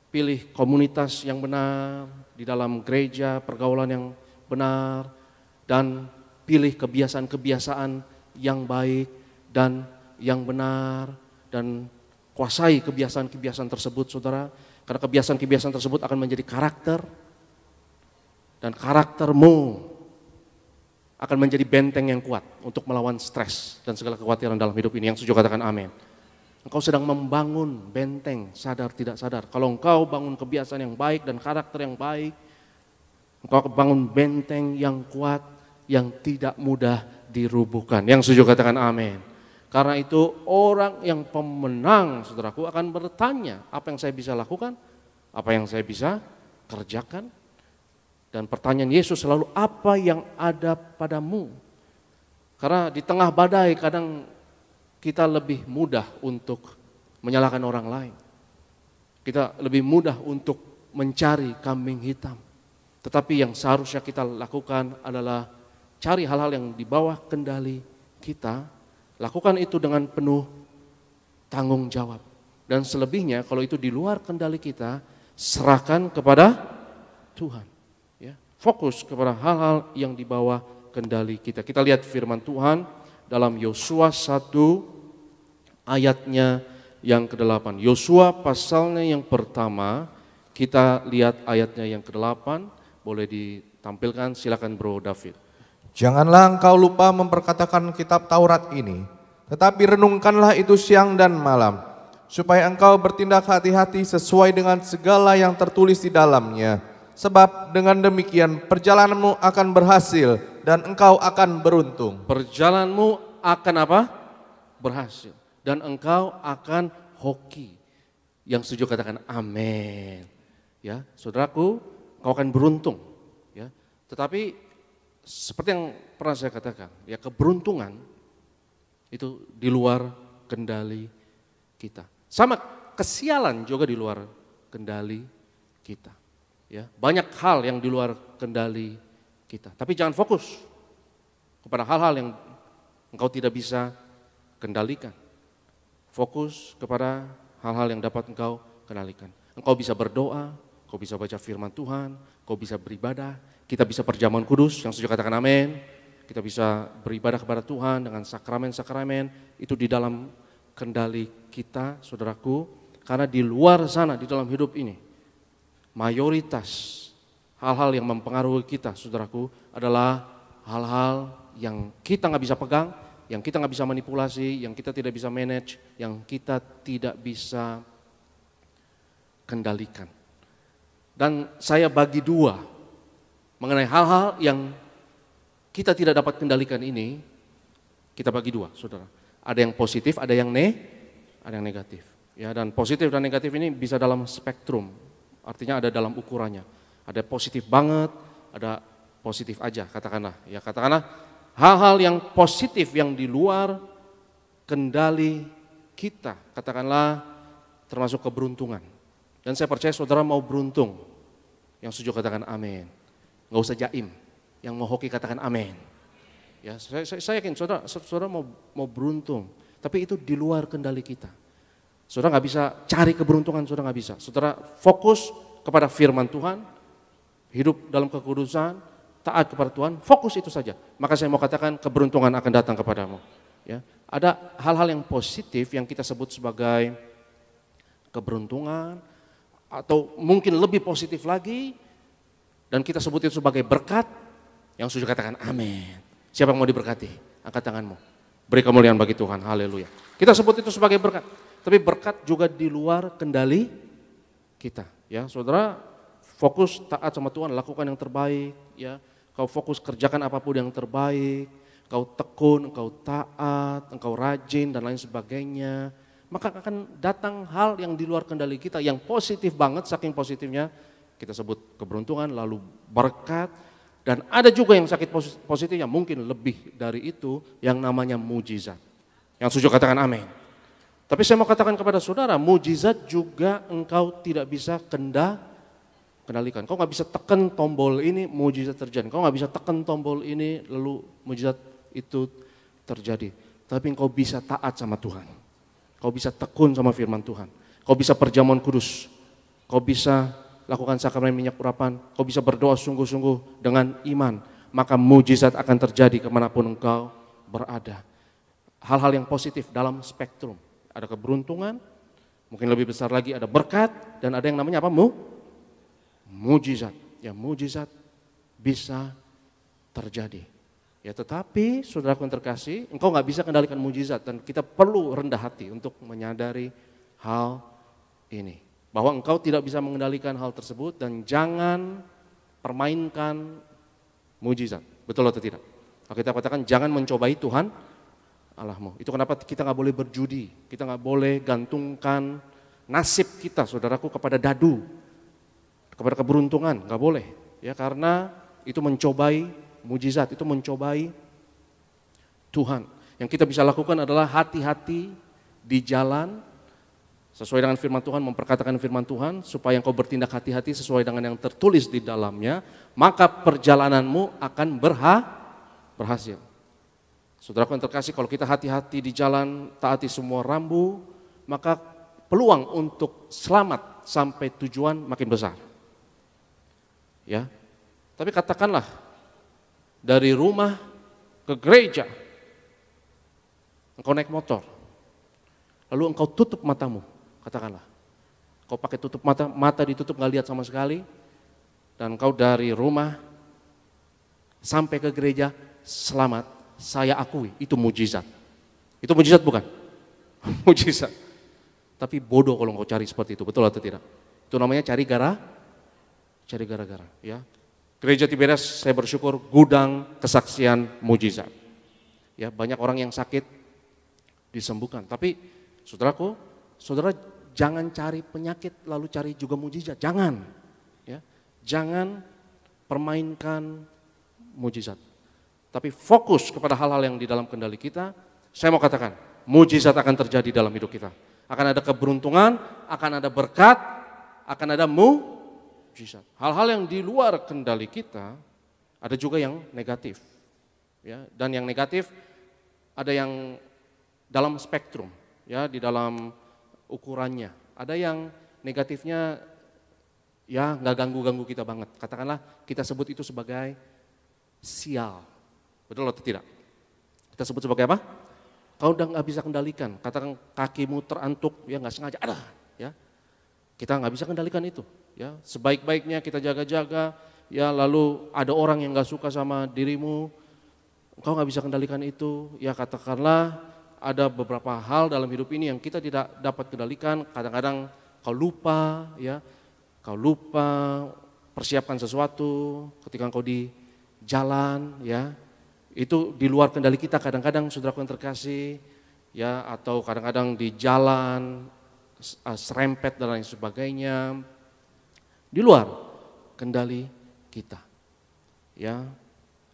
pilih komunitas yang benar, di dalam gereja, pergaulan yang benar, dan pilih kebiasaan-kebiasaan yang baik dan yang benar, dan kuasai kebiasaan-kebiasaan tersebut, saudara. Karena kebiasaan-kebiasaan tersebut akan menjadi karakter, dan karaktermu akan menjadi benteng yang kuat untuk melawan stres dan segala kekhawatiran dalam hidup ini. Yang setuju katakan amin. Engkau sedang membangun benteng, sadar tidak sadar. Kalau engkau bangun kebiasaan yang baik dan karakter yang baik, engkau akan bangun benteng yang kuat, yang tidak mudah dirubuhkan. Yang setuju katakan amin. Karena itu orang yang pemenang, saudaraku, akan bertanya, apa yang saya bisa lakukan? Apa yang saya bisa kerjakan? Dan pertanyaan Yesus selalu, apa yang ada padamu? Karena di tengah badai kadang kita lebih mudah untuk menyalahkan orang lain. Kita lebih mudah untuk mencari kambing hitam. Tetapi yang seharusnya kita lakukan adalah cari hal-hal yang di bawah kendali kita. Lakukan itu dengan penuh tanggung jawab. Dan selebihnya kalau itu di luar kendali kita, serahkan kepada Tuhan. Fokus kepada hal-hal yang di bawah kendali kita. Kita lihat firman Tuhan dalam Yosua 1 ayatnya yang ke-8. Yosua pasalnya yang pertama, kita lihat ayatnya yang ke-8. Boleh ditampilkan, silakan Bro David. Janganlah engkau lupa memperkatakan kitab Taurat ini, tetapi renungkanlah itu siang dan malam, supaya engkau bertindak hati-hati sesuai dengan segala yang tertulis di dalamnya. Sebab dengan demikian perjalananmu akan berhasil dan engkau akan beruntung. Perjalananmu akan apa? Berhasil. Dan engkau akan hoki. Yang setuju katakan amin. Ya, saudaraku, kau akan beruntung. Ya, tetapi seperti yang pernah saya katakan, ya keberuntungan itu di luar kendali kita. Sama kesialan juga di luar kendali kita. Ya, banyak hal yang di luar kendali kita. Tapi jangan fokus kepada hal-hal yang engkau tidak bisa kendalikan. Fokus kepada hal-hal yang dapat engkau kendalikan. Engkau bisa berdoa, engkau bisa baca firman Tuhan, engkau bisa beribadah, kita bisa perjamuan kudus, yang setuju katakan amin. Kita bisa beribadah kepada Tuhan dengan sakramen-sakramen, itu di dalam kendali kita, saudaraku. Karena di luar sana, di dalam hidup ini, mayoritas hal-hal yang mempengaruhi kita, saudaraku, adalah hal-hal yang kita nggak bisa pegang, yang kita nggak bisa manipulasi, yang kita tidak bisa manage, yang kita tidak bisa kendalikan. Dan saya bagi dua mengenai hal-hal yang kita tidak dapat kendalikan ini, kita bagi dua, saudara. Ada yang positif, ada yang negatif. Ya, dan positif dan negatif ini bisa dalam spektrum. Artinya ada dalam ukurannya. Ada positif banget, ada positif aja, katakanlah. Ya, katakanlah hal-hal yang positif yang di luar kendali kita, katakanlah termasuk keberuntungan. Dan saya percaya saudara mau beruntung. Yang setuju katakan amin. Nggak usah jaim. Yang mau hoki katakan amin. Ya, saya yakin saudara mau beruntung. Tapi itu di luar kendali kita. Saudara nggak bisa cari keberuntungan, saudara nggak bisa. Saudara fokus kepada firman Tuhan, hidup dalam kekudusan, taat kepada Tuhan, fokus itu saja. Maka saya mau katakan keberuntungan akan datang kepadamu. Ya, ada hal-hal yang positif yang kita sebut sebagai keberuntungan, atau mungkin lebih positif lagi, dan kita sebut itu sebagai berkat. Yang setuju katakan amin. Siapa yang mau diberkati? Angkat tanganmu. Beri kemuliaan bagi Tuhan, haleluya. Kita sebut itu sebagai berkat. Tapi berkat juga di luar kendali kita. Ya, saudara, fokus taat sama Tuhan, lakukan yang terbaik. Ya, kau fokus kerjakan apapun yang terbaik. Kau tekun, kau taat, engkau rajin dan lain sebagainya. Maka akan datang hal yang di luar kendali kita, yang positif banget, saking positifnya kita sebut keberuntungan, lalu berkat. Dan ada juga yang sakit positifnya, mungkin lebih dari itu, yang namanya mujizat. Yang setuju katakan amin. Tapi saya mau katakan kepada saudara, mujizat juga engkau tidak bisa kendalikan. Kau nggak bisa tekan tombol ini, mujizat terjadi. Kau nggak bisa tekan tombol ini, lalu mujizat itu terjadi. Tapi engkau bisa taat sama Tuhan. Kau bisa tekun sama firman Tuhan. Kau bisa perjamuan kudus. Kau bisa lakukan sakramen minyak urapan. Kau bisa berdoa sungguh-sungguh dengan iman. Maka mujizat akan terjadi kemanapun engkau berada. Hal-hal yang positif dalam spektrum. Ada keberuntungan, Mungkin lebih besar lagi ada berkat dan ada yang namanya apa? Mujizat. Ya, mujizat bisa terjadi. Ya, tetapi saudaraku yang terkasih, engkau nggak bisa kendalikan mujizat dan kita perlu rendah hati untuk menyadari hal ini. Bahwa engkau tidak bisa mengendalikan hal tersebut dan jangan permainkan mujizat. Betul atau tidak? Kita katakan jangan mencobai Tuhan Allahmu. Itu kenapa kita nggak boleh berjudi, kita nggak boleh gantungkan nasib kita, saudaraku, kepada dadu, kepada keberuntungan, nggak boleh. Ya, karena itu mencobai mujizat, itu mencobai Tuhan. Yang kita bisa lakukan adalah hati-hati di jalan sesuai dengan firman Tuhan, memperkatakan firman Tuhan supaya engkau bertindak hati-hati sesuai dengan yang tertulis di dalamnya, maka perjalananmu akan berhasil. Saudaraku yang terkasih, kalau kita hati-hati di jalan, taati semua rambu, maka peluang untuk selamat sampai tujuan makin besar. Ya. Tapi katakanlah dari rumah ke gereja engkau naik motor. Lalu engkau tutup matamu, katakanlah. Kau pakai tutup mata ditutup, nggak lihat sama sekali. Dan engkau dari rumah sampai ke gereja selamat. Saya akui, itu mujizat. Itu mujizat bukan? Mujizat. Tapi bodoh kalau engkau cari seperti itu, betul atau tidak? Itu namanya cari gara-gara. Ya. Gereja Tiberias, saya bersyukur, gudang kesaksian mujizat. Ya, banyak orang yang sakit disembuhkan. Tapi saudaraku, saudara jangan cari penyakit lalu cari juga mujizat. Jangan. Ya. Jangan permainkan mujizat. Tapi fokus kepada hal-hal yang di dalam kendali kita. Saya mau katakan, mujizat akan terjadi dalam hidup kita. Akan ada keberuntungan, akan ada berkat, akan ada mujizat. Hal-hal yang di luar kendali kita, ada juga yang negatif. Ya, dan yang negatif ada yang dalam spektrum, ya, di dalam ukurannya. Ada yang negatifnya ya nggak ganggu-ganggu kita banget. Katakanlah kita sebut itu sebagai sial. Betul atau tidak? Kita sebut sebagai apa? Kau udah nggak bisa kendalikan. Katakan kakimu terantuk, ya nggak sengaja ada. Ya, kita nggak bisa kendalikan itu. Ya, sebaik-baiknya kita jaga-jaga. Ya, lalu ada orang yang nggak suka sama dirimu, kau nggak bisa kendalikan itu. Ya, katakanlah ada beberapa hal dalam hidup ini yang kita tidak dapat kendalikan. Kadang-kadang kau lupa, ya, kau lupa persiapkan sesuatu ketika kau di jalan, ya. Itu di luar kendali kita kadang-kadang, saudaraku yang terkasih, ya, atau kadang-kadang di jalan serempet dan lain sebagainya, di luar kendali kita, ya.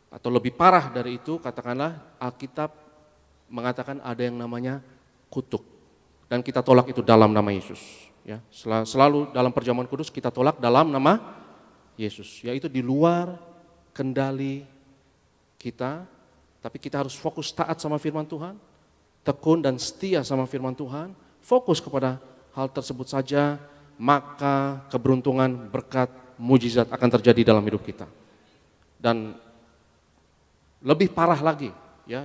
Atau lebih parah dari itu, katakanlah Alkitab mengatakan ada yang namanya kutuk, dan kita tolak itu dalam nama Yesus, ya. Selalu dalam perjamuan kudus kita tolak dalam nama Yesus, yaitu di luar kendali kita. Tapi kita harus fokus taat sama firman Tuhan, tekun dan setia sama firman Tuhan, fokus kepada hal tersebut saja, maka keberuntungan, berkat, mujizat akan terjadi dalam hidup kita. Dan lebih parah lagi, ya,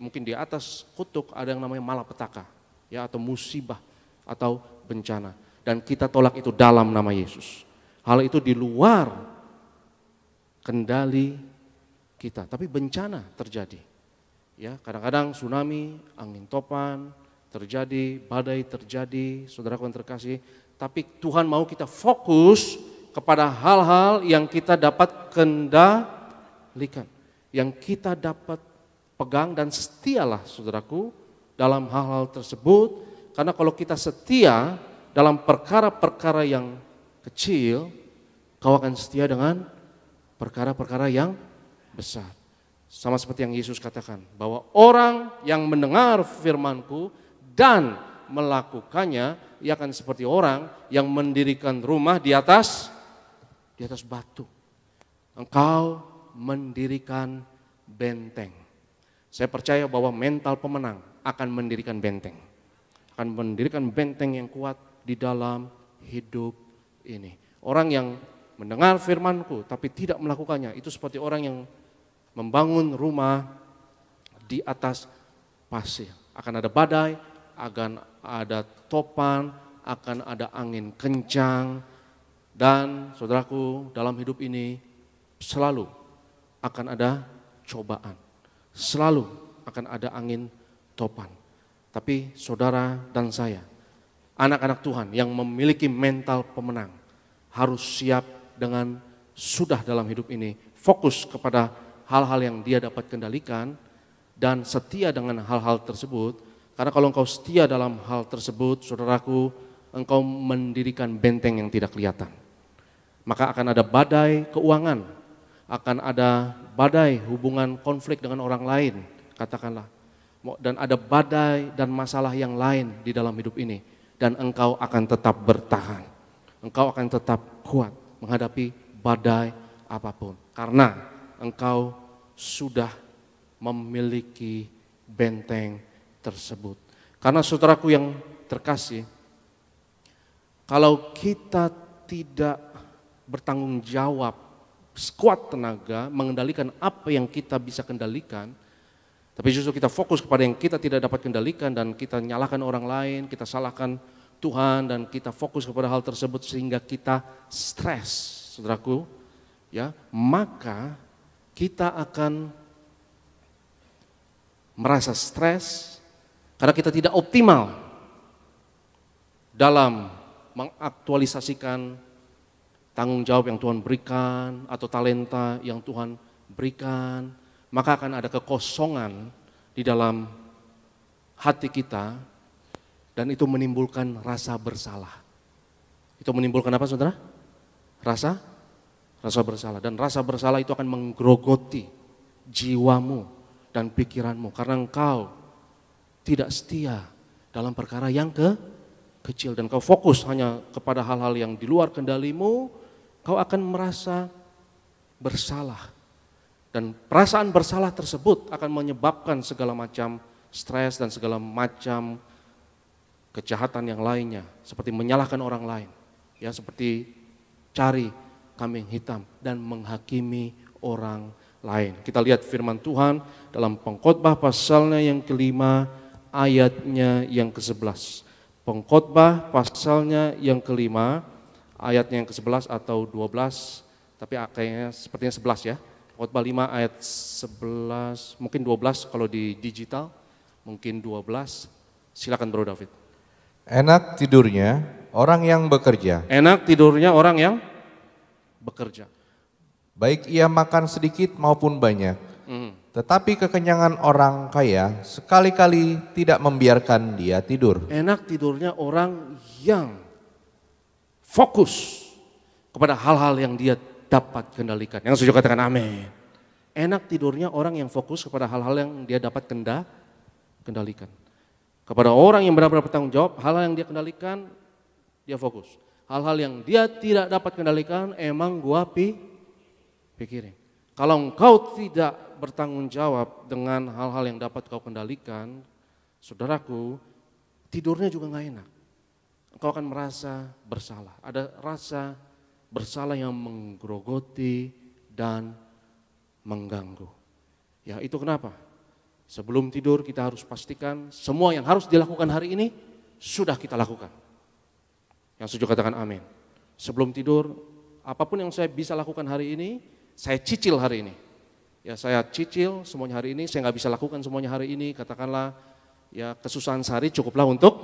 mungkin di atas kutuk ada yang namanya malapetaka, ya, atau musibah atau bencana, dan kita tolak itu dalam nama Yesus. Hal itu di luar kendali kita, tapi bencana terjadi. Ya, kadang-kadang tsunami, angin topan terjadi, badai terjadi, saudaraku yang terkasih. Tapi Tuhan mau kita fokus kepada hal-hal yang kita dapat kendalikan, yang kita dapat pegang, dan setialah saudaraku dalam hal-hal tersebut. Karena kalau kita setia dalam perkara-perkara yang kecil, kau akan setia dengan perkara-perkara yang besar. Sama seperti yang Yesus katakan, bahwa orang yang mendengar firman-Ku dan melakukannya, ia akan seperti orang yang mendirikan rumah di atas batu. Engkau mendirikan benteng. Saya percaya bahwa mental pemenang akan mendirikan benteng. Akan mendirikan benteng yang kuat di dalam hidup ini. Orang yang mendengar firman-Ku tapi tidak melakukannya, itu seperti orang yang membangun rumah di atas pasir. Akan ada badai, akan ada topan, akan ada angin kencang, dan saudaraku dalam hidup ini selalu akan ada cobaan, selalu akan ada angin topan. Tapi saudara dan saya, anak-anak Tuhan yang memiliki mental pemenang, harus siap dengan sudah dalam hidup ini fokus kepada hal-hal yang dia dapat kendalikan dan setia dengan hal-hal tersebut. Karena kalau engkau setia dalam hal tersebut, saudaraku, engkau mendirikan benteng yang tidak kelihatan. Maka akan ada badai keuangan, akan ada badai hubungan konflik dengan orang lain, katakanlah. Dan ada badai dan masalah yang lain di dalam hidup ini. Dan engkau akan tetap bertahan. Engkau akan tetap kuat menghadapi badai apapun. Karena engkau sudah memiliki benteng tersebut. Karena saudaraku yang terkasih, kalau kita tidak bertanggung jawab sekuat tenaga mengendalikan apa yang kita bisa kendalikan, tapi justru kita fokus kepada yang kita tidak dapat kendalikan dan kita nyalahkan orang lain, kita salahkan Tuhan dan kita fokus kepada hal tersebut sehingga kita stres, saudaraku, ya, maka kita akan merasa stres karena kita tidak optimal dalam mengaktualisasikan tanggung jawab yang Tuhan berikan atau talenta yang Tuhan berikan, maka akan ada kekosongan di dalam hati kita dan itu menimbulkan rasa bersalah. Itu menimbulkan apa, saudara? Rasa bersalah, dan rasa bersalah itu akan menggerogoti jiwamu dan pikiranmu karena engkau tidak setia dalam perkara yang kecil dan kau fokus hanya kepada hal-hal yang di luar kendalimu, kau akan merasa bersalah. Dan perasaan bersalah tersebut akan menyebabkan segala macam stres dan segala macam kejahatan yang lainnya, seperti menyalahkan orang lain, ya, seperti cari kambing hitam dan menghakimi orang lain. Kita lihat firman Tuhan dalam Pengkhotbah pasalnya yang kelima, ayatnya yang ke-11. Pengkhotbah pasalnya yang kelima, ayatnya yang ke-11 atau 12, tapi kayaknya sepertinya 11 ya. Pengkhotbah 5 ayat 11, mungkin 12 kalau di digital, mungkin 12. Silakan Bro David. Enak tidurnya orang yang bekerja. Enak tidurnya orang yang bekerja. Baik ia makan sedikit maupun banyak. Tetapi kekenyangan orang kaya sekali-kali tidak membiarkan dia tidur. Enak tidurnya orang yang fokus kepada hal-hal yang dia dapat kendalikan. Yang setuju katakan amin. Enak tidurnya orang yang fokus kepada hal-hal yang dia dapat kendalikan. Kepada orang yang benar-benar bertanggung jawab, hal-hal yang dia kendalikan, dia fokus. Hal-hal yang dia tidak dapat kendalikan, emang gua pikirin. Kalau engkau tidak bertanggung jawab dengan hal-hal yang dapat kau kendalikan, saudaraku, tidurnya juga gak enak. Engkau akan merasa bersalah. Ada rasa bersalah yang menggerogoti dan mengganggu. Ya, itu kenapa? Sebelum tidur kita harus pastikan semua yang harus dilakukan hari ini sudah kita lakukan. Yang setuju katakan amin. Sebelum tidur, apapun yang saya bisa lakukan hari ini, saya cicil hari ini. Ya, saya cicil semuanya hari ini, saya nggak bisa lakukan semuanya hari ini, katakanlah ya kesusahan sehari cukuplah untuk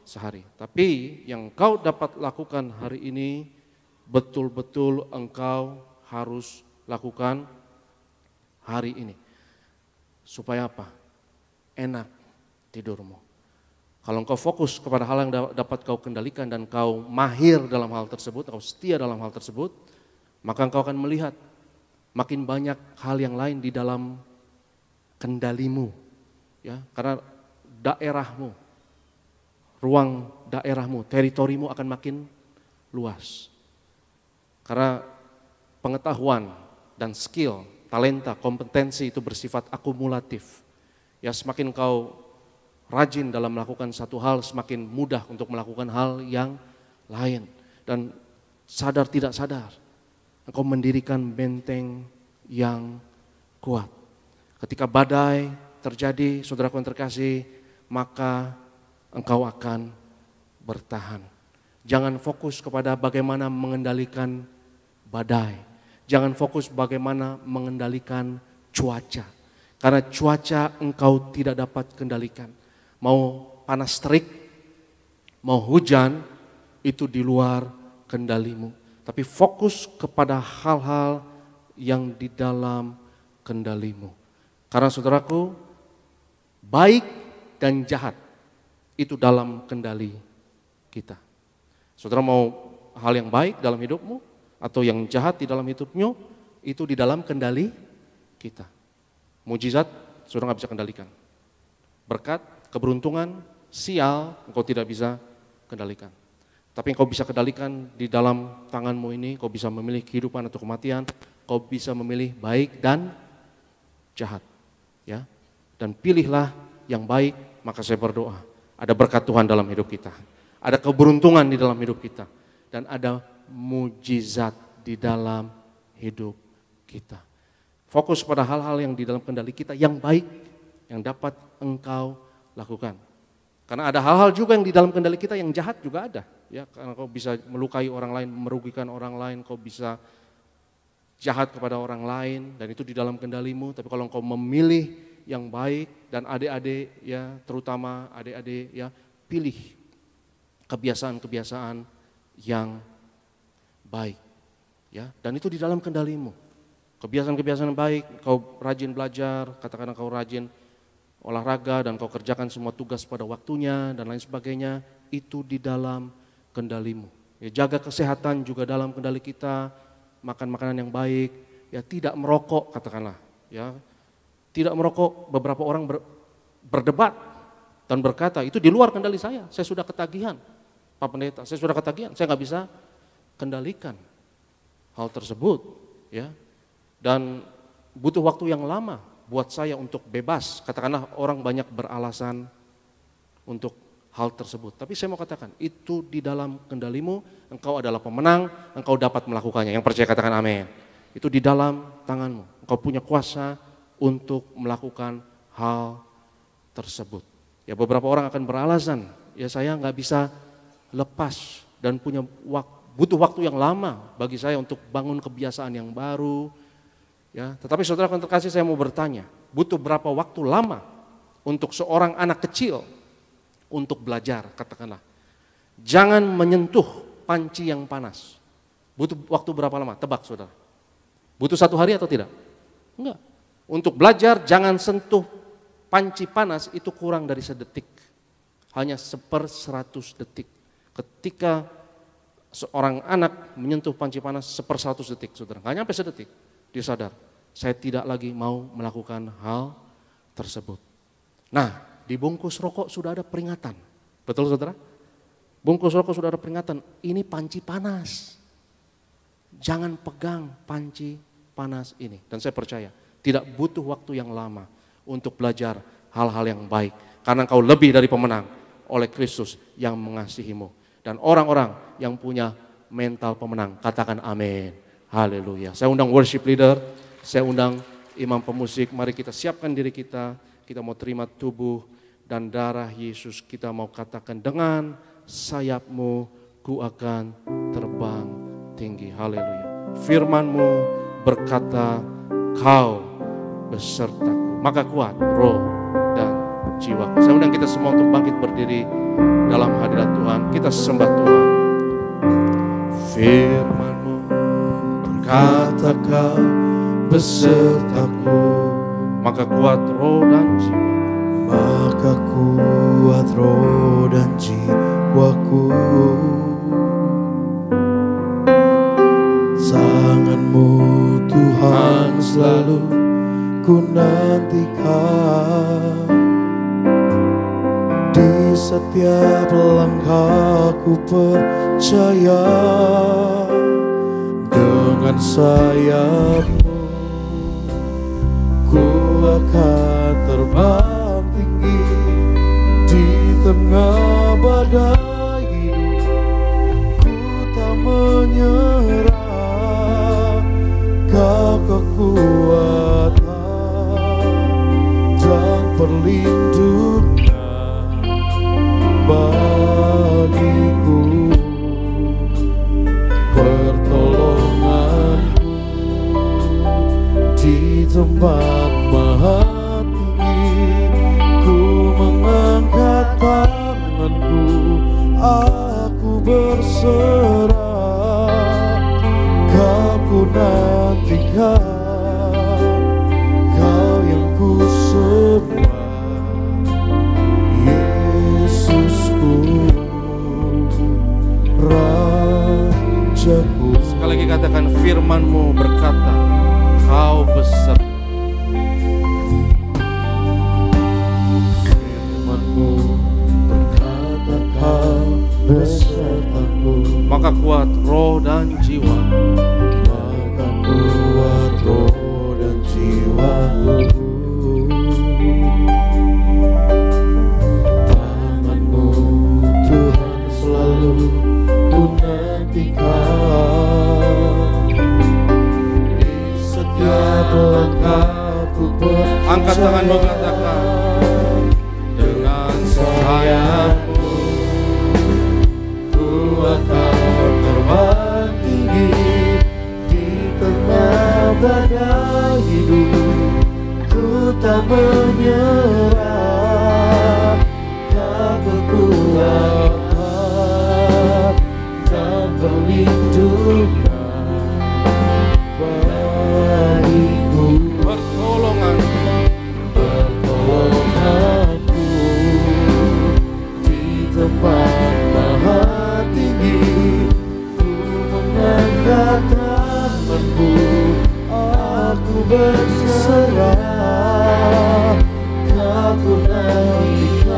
sehari. Tapi yang kau dapat lakukan hari ini, betul-betul engkau harus lakukan hari ini. Supaya apa? Enak tidurmu. Kalau engkau fokus kepada hal yang dapat kau kendalikan dan kau mahir dalam hal tersebut, kau setia dalam hal tersebut, maka engkau akan melihat makin banyak hal yang lain di dalam kendalimu, ya, karena daerahmu, ruang daerahmu, teritorimu akan makin luas. Karena pengetahuan dan skill, talenta, kompetensi itu bersifat akumulatif. Ya, semakin kau rajin dalam melakukan satu hal, semakin mudah untuk melakukan hal yang lain. Dan sadar tidak sadar, engkau mendirikan benteng yang kuat. Ketika badai terjadi, saudaraku yang terkasih, maka engkau akan bertahan. Jangan fokus kepada bagaimana mengendalikan badai. Jangan fokus bagaimana mengendalikan cuaca. Karena cuaca engkau tidak dapat kendalikan. Mau panas terik, mau hujan, itu di luar kendalimu. Tapi fokus kepada hal-hal yang di dalam kendalimu. Karena saudaraku, baik dan jahat itu dalam kendali kita. Saudara mau hal yang baik dalam hidupmu atau yang jahat di dalam hidupmu, itu di dalam kendali kita. Mujizat saudara nggak bisa kendalikan. Berkat, keberuntungan, sial, engkau tidak bisa kendalikan. Tapi engkau bisa kendalikan di dalam tanganmu ini, kau bisa memilih kehidupan atau kematian, kau bisa memilih baik dan jahat. Ya. Dan pilihlah yang baik, maka saya berdoa. Ada berkat Tuhan dalam hidup kita. Ada keberuntungan di dalam hidup kita. Dan ada mujizat di dalam hidup kita. Fokus pada hal-hal yang di dalam kendali kita, yang baik, yang dapat engkau lakukan. Karena ada hal-hal juga yang di dalam kendali kita yang jahat juga ada. Ya, karena kau bisa melukai orang lain, merugikan orang lain, kau bisa jahat kepada orang lain, dan itu di dalam kendalimu. Tapi kalau engkau memilih yang baik, dan adik-adik ya, terutama adik-adik ya, pilih kebiasaan-kebiasaan yang baik. Ya, dan itu di dalam kendalimu. Kebiasaan-kebiasaan baik, kau rajin belajar, katakanlah kau rajin olahraga dan kau kerjakan semua tugas pada waktunya dan lain sebagainya, itu di dalam kendalimu. Ya, jaga kesehatan juga dalam kendali kita, makan makanan yang baik, ya tidak merokok katakanlah, ya tidak merokok. Beberapa orang berdebat dan berkata itu di luar kendali saya sudah ketagihan, Pak Pendeta, saya sudah ketagihan, saya nggak bisa kendalikan hal tersebut, ya dan butuh waktu yang lama buat saya untuk bebas. Katakanlah orang banyak beralasan untuk hal tersebut. Tapi saya mau katakan, itu di dalam kendalimu, engkau adalah pemenang, engkau dapat melakukannya. Yang percaya katakan amin. Itu di dalam tanganmu. Engkau punya kuasa untuk melakukan hal tersebut. Ya beberapa orang akan beralasan, ya saya nggak bisa lepas dan butuh waktu yang lama bagi saya untuk bangun kebiasaan yang baru. Ya, tetapi saudara yang terkasih, saya mau bertanya, butuh berapa waktu lama untuk seorang anak kecil untuk belajar, katakanlah. Jangan menyentuh panci yang panas. Butuh waktu berapa lama? Tebak saudara. Butuh 1 hari atau tidak? Enggak. Untuk belajar jangan sentuh panci panas, itu kurang dari sedetik. Hanya 1/100 detik. Ketika seorang anak menyentuh panci panas 1/100 detik, saudara. Nggak nyampe sedetik. Dia sadar, saya tidak lagi mau melakukan hal tersebut. Nah, di bungkus rokok sudah ada peringatan. Betul saudara? Bungkus rokok sudah ada peringatan, ini panci panas. Jangan pegang panci panas ini. Dan saya percaya, tidak butuh waktu yang lama untuk belajar hal-hal yang baik. Karena engkau lebih dari pemenang oleh Kristus yang mengasihimu. Dan orang-orang yang punya mental pemenang, katakan amin. Haleluya. Saya undang worship leader, saya undang imam pemusik, mari kita siapkan diri kita mau terima tubuh dan darah Yesus. Kita mau katakan, dengan sayapmu ku akan terbang tinggi. Haleluya. Firman-Mu berkata, kau besertaku, maka kuat roh dan jiwaku. Saya undang kita semua untuk bangkit berdiri dalam hadirat Tuhan. Kita sembah Tuhan. Firman-Mu kata kau besertaku, maka kuat roh dan jiwa. Maka kuat roh dan jiwaku. Tangan-Mu Tuhan selalu ku nantikan. Di setiap langkahku percaya, dengan sayap-Mu ku akan terbang tinggi di tengah badai hidup. Ku tak menyerah, Kau kekuatan dan perlindungan bagiku. tempat maha tinggi, ku mengangkat tanganku, aku berserah. Kau ku nantikan, Kau yang ku sembah, Yesusku, Rajaku. Sekali lagi katakan, firman-Mu berkata, Kau besar. Firman-Mu berkata, Kau besertaku, Maka kuat roh dan jiwa. maka kuat roh dan jiwaku. Tangan-Mu Tuhan selalu ku nantikan, di setiap langkahku berjalan. Angkat tangan-Mu, katakan, dengan sayap-Mu ku akan terbang tinggi di tengah badai hidup. Ku tak menyerah, tak kekuatan dan perlindungan bagiku. Pertolonganku di tempat maha tinggi, ku mengangkat tanganku, aku berserah. Kau ku nantikan,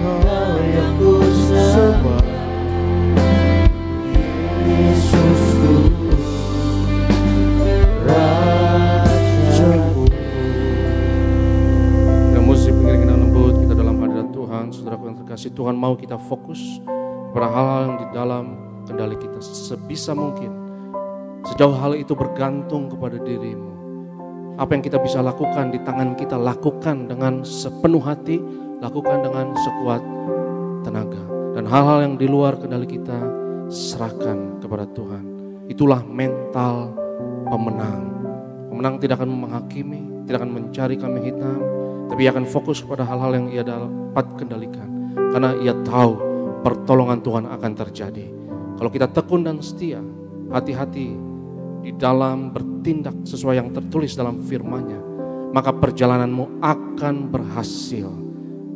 Kau yang ku sembah, Yesusku, Rajaku. Dan musik pengiringan yang lembut kita dalam hadirat Tuhan. Saudaraku yang terkasih, Tuhan mau kita fokus pada hal-hal yang di dalam kendali kita sebisa mungkin. Sejauh hal itu bergantung kepada diri-Mu. Apa yang kita bisa lakukan di tangan kita, lakukan dengan sepenuh hati, lakukan dengan sekuat tenaga. Dan hal-hal yang di luar kendali kita, serahkan kepada Tuhan. Itulah mental pemenang. Pemenang tidak akan menghakimi, tidak akan mencari kambing hitam, tapi ia akan fokus kepada hal-hal yang ia dapat kendalikan. Karena ia tahu pertolongan Tuhan akan terjadi. Kalau kita tekun dan setia, hati-hati di dalam bertindak sesuai yang tertulis dalam firman-Nya, maka perjalananmu akan berhasil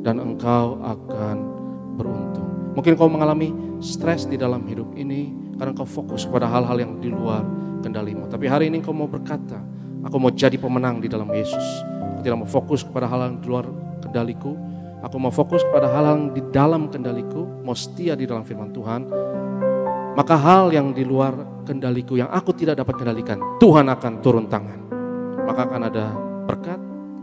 dan engkau akan beruntung. Mungkin kau mengalami stres di dalam hidup ini karena kau fokus kepada hal-hal yang di luar kendalimu. Tapi hari ini kau mau berkata, aku mau jadi pemenang di dalam Yesus. Aku tidak mau fokus kepada hal yang di luar kendaliku. Aku mau fokus kepada hal yang di dalam kendaliku, mau setia di dalam firman Tuhan. Maka hal yang di luar kendaliku yang aku tidak dapat kendalikan, Tuhan akan turun tangan. Maka akan ada berkat,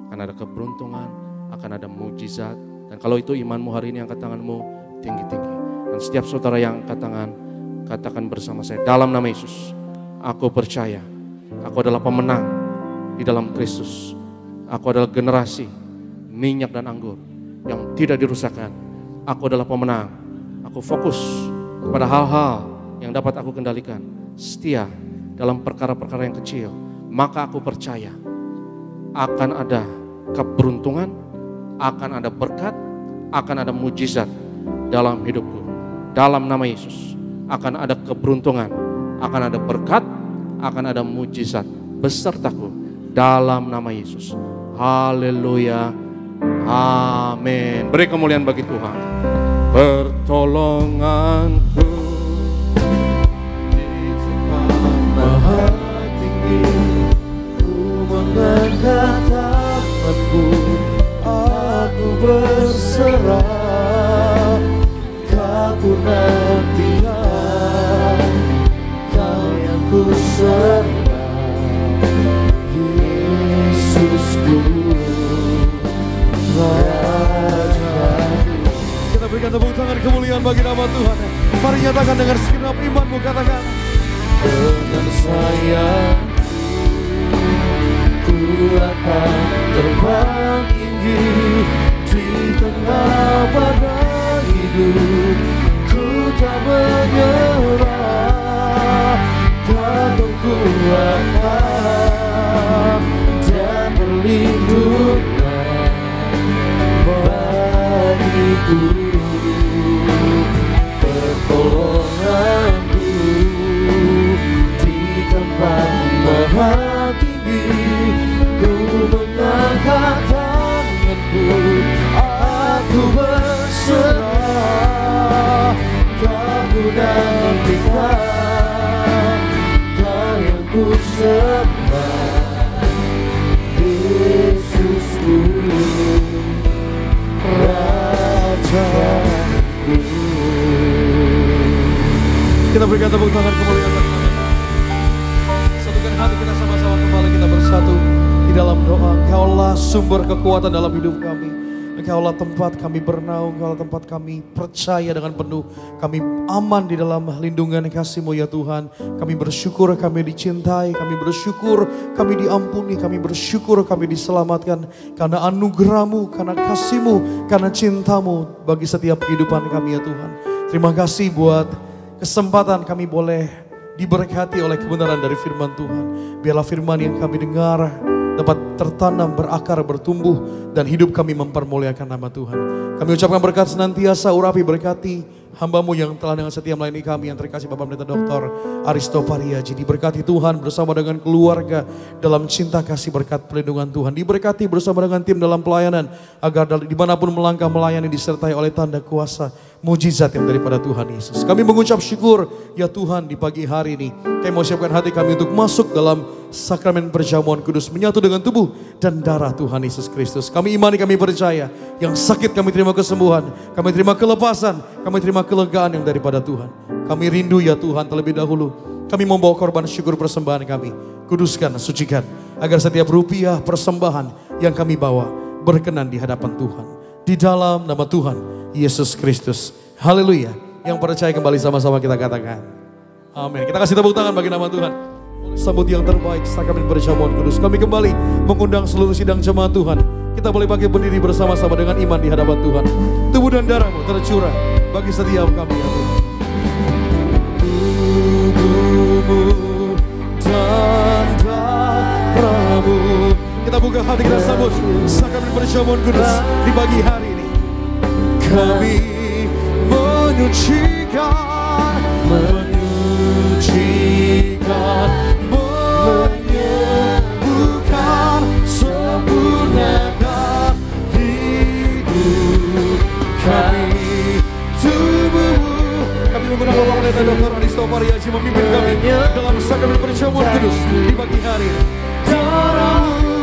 akan ada keberuntungan, akan ada mujizat. Dan kalau itu imanmu hari ini, angkat tanganmu tinggi-tinggi. Dan setiap saudara yang angkat tangan, katakan bersama saya, dalam nama Yesus, aku percaya, aku adalah pemenang di dalam Kristus. Aku adalah generasi minyak dan anggur yang tidak dirusakkan. Aku adalah pemenang. Aku fokus kepada hal-hal yang dapat aku kendalikan, setia dalam perkara-perkara yang kecil, maka aku percaya akan ada keberuntungan, akan ada berkat, akan ada mujizat dalam hidupku. Dalam nama Yesus akan ada keberuntungan, akan ada berkat, akan ada mujizat besertaku dalam nama Yesus. Haleluya, amin. Beri kemuliaan bagi Tuhan. Pertolonganku Maha tinggi, ku mengangkat tanganku, aku berserah. Kau ku nantikan, Kau yang ku sembah, Yesusku, Rajaku. Kita berikan tepuk tangan kemuliaan bagi nama Tuhan. Mari nyatakan dengan segenap imanmu, katakan, dengan sayap ku akan terbang tinggi di tengah badai hidup. Ku tak menyerah, tak kekuatan pertolonganku di tempat maha tinggi. Ku mengangkat tanganku, aku berserah. Kamu dan memberikan Kau yang ku sembah, Yesusku, Rajaku. Kita berikan tepuk tangan kemuliaan bagi nama Tuhan. Satukan hati kita sama-sama kembali, kita bersatu di dalam doa. Engkaulah sumber kekuatan dalam hidup kami. Engkaulah tempat kami bernaung, Engkaulah tempat kami percaya dengan penuh. Kami aman di dalam lindungan kasih-Mu ya Tuhan. Kami bersyukur kami dicintai, kami bersyukur kami diampuni, kami bersyukur kami diselamatkan. Karena anugerah-Mu, karena kasih-Mu, karena cinta-Mu bagi setiap kehidupan kami ya Tuhan. Terima kasih buat kesempatan kami boleh diberkati oleh kebenaran dari firman Tuhan. Biarlah firman yang kami dengar dapat tertanam, berakar, bertumbuh, dan hidup kami mempermuliakan nama Tuhan. Kami ucapkan berkat senantiasa, urapi berkati hamba-Mu yang telah dengan setia melayani kami, yang terkasih Bapak Pendeta Dr. Aristo Pariaji. Diberkati Tuhan bersama dengan keluarga dalam cinta kasih berkat pelindungan Tuhan. Diberkati bersama dengan tim dalam pelayanan, agar dimanapun melangkah melayani disertai oleh tanda kuasa mujizat yang daripada Tuhan Yesus. Kami mengucap syukur ya Tuhan di pagi hari ini. Kami mau siapkan hati kami untuk masuk dalam sakramen perjamuan kudus, menyatu dengan tubuh dan darah Tuhan Yesus Kristus. Kami imani, kami percaya, yang sakit kami terima kesembuhan, kami terima kelepasan, kami terima kelegaan yang daripada Tuhan. Kami rindu ya Tuhan terlebih dahulu, kami membawa korban syukur persembahan kami. Kuduskan, sucikan, agar setiap rupiah persembahan yang kami bawa berkenan di hadapan Tuhan. Di dalam nama Tuhan Yesus Kristus. Haleluya. Yang percaya kembali sama-sama kita katakan amin. Kita kasih tepuk tangan bagi nama Tuhan. Sambut yang terbaik sakramen perjamuan kudus. Kami kembali mengundang seluruh sidang jemaat Tuhan. Kita boleh bangkit berdiri bersama-sama dengan iman di hadapan Tuhan. Tubuh dan darah-Mu tercurah bagi setiap kami ya Tuhan. Tubuh-Mu dan darah-Mu. Kita buka hati, kita sambut sakramen perjamuan kudus di pagi hari ini. Kami menyucikan, menyembuhkan, sempurnakan hidup kami. Tubuh kami menggunakan Bapak Pendeta Dr. Aristo Pariaji memimpin kami dalam sakramen perjamuan kudus di pagi hari ini. Darah-Mu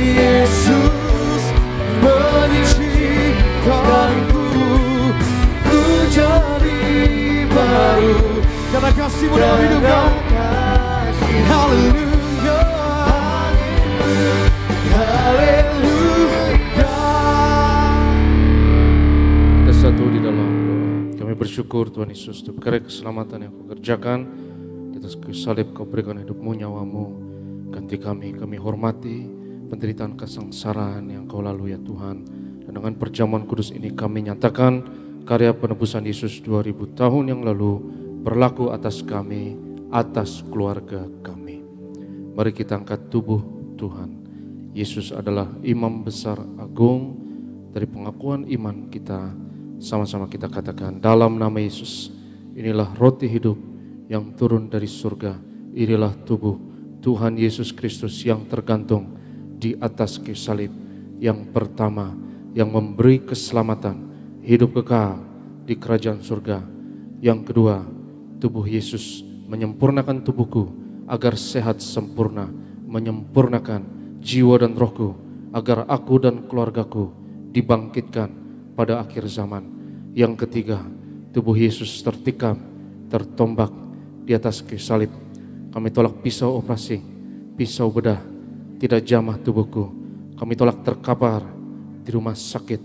Yesus menyucikanku, ku jadi baru karena kasih-Mu dalam hidup kami. Haleluya, haleluya. Kita satu di dalam doa. Kami bersyukur Tuhan Yesus untuk karya keselamatan yang Kau kerjakan. Di atas kayu salib Kau berikan hidup-Mu, nyawa-Mu ganti kami. Kami hormati penderitaan kesengsaraan yang Kau lalui ya Tuhan. Dan dengan perjamuan kudus ini kami nyatakan karya penebusan Yesus 2000 tahun yang lalu berlaku atas kami, atas keluarga kami. Mari kita angkat tubuh Tuhan. Yesus adalah imam besar agung. Dari pengakuan iman kita, sama-sama kita katakan dalam nama Yesus, inilah roti hidup yang turun dari surga. Inilah tubuh Tuhan Yesus Kristus yang tergantung di atas kayu salib, yang pertama yang memberi keselamatan, hidup kekal di kerajaan surga. Yang kedua, tubuh Yesus menyempurnakan tubuhku agar sehat sempurna, menyempurnakan jiwa dan rohku agar aku dan keluargaku dibangkitkan pada akhir zaman. Yang ketiga, tubuh Yesus tertikam, tertombak di atas kayu salib. Kami tolak pisau operasi, pisau bedah, tidak jamah tubuhku. Kami tolak terkapar di rumah sakit.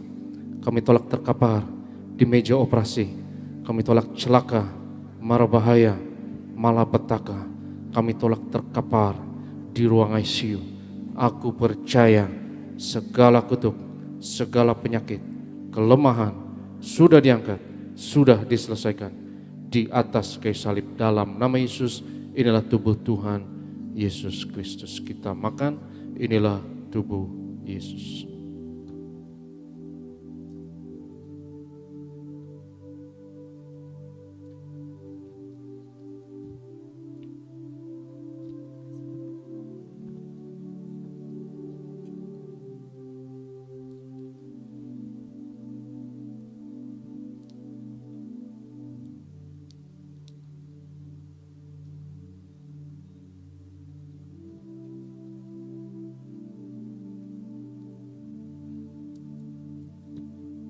Kami tolak terkapar di meja operasi. Kami tolak celaka, mara bahaya, malapetaka. Kami tolak terkapar di ruang ICU. Aku percaya segala kutuk, segala penyakit, kelemahan sudah diangkat, sudah diselesaikan di atas kayu salib. Dalam nama Yesus, inilah tubuh Tuhan Yesus Kristus. Kita makan, inilah tubuh Yesus.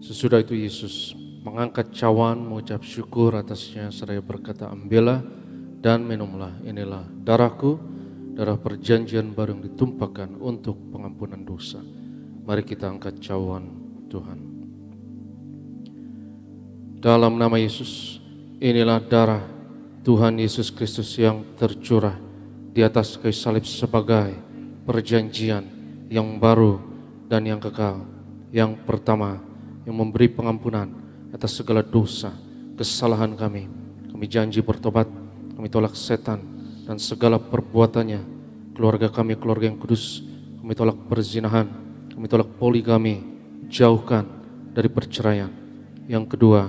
Sesudah itu Yesus mengangkat cawan, mengucap syukur atasnya, seraya berkata, ambillah dan minumlah, inilah darahku, darah perjanjian baru yang ditumpahkan untuk pengampunan dosa. Mari kita angkat cawan Tuhan. Dalam nama Yesus, inilah darah Tuhan Yesus Kristus yang tercurah di atas kayu salib sebagai perjanjian yang baru dan yang kekal. Yang pertama, yang memberi pengampunan atas segala dosa, kesalahan kami. Kami janji bertobat, kami tolak setan dan segala perbuatannya. Keluarga kami, keluarga yang kudus. Kami tolak perzinahan, kami tolak poligami, jauhkan dari perceraian. Yang kedua,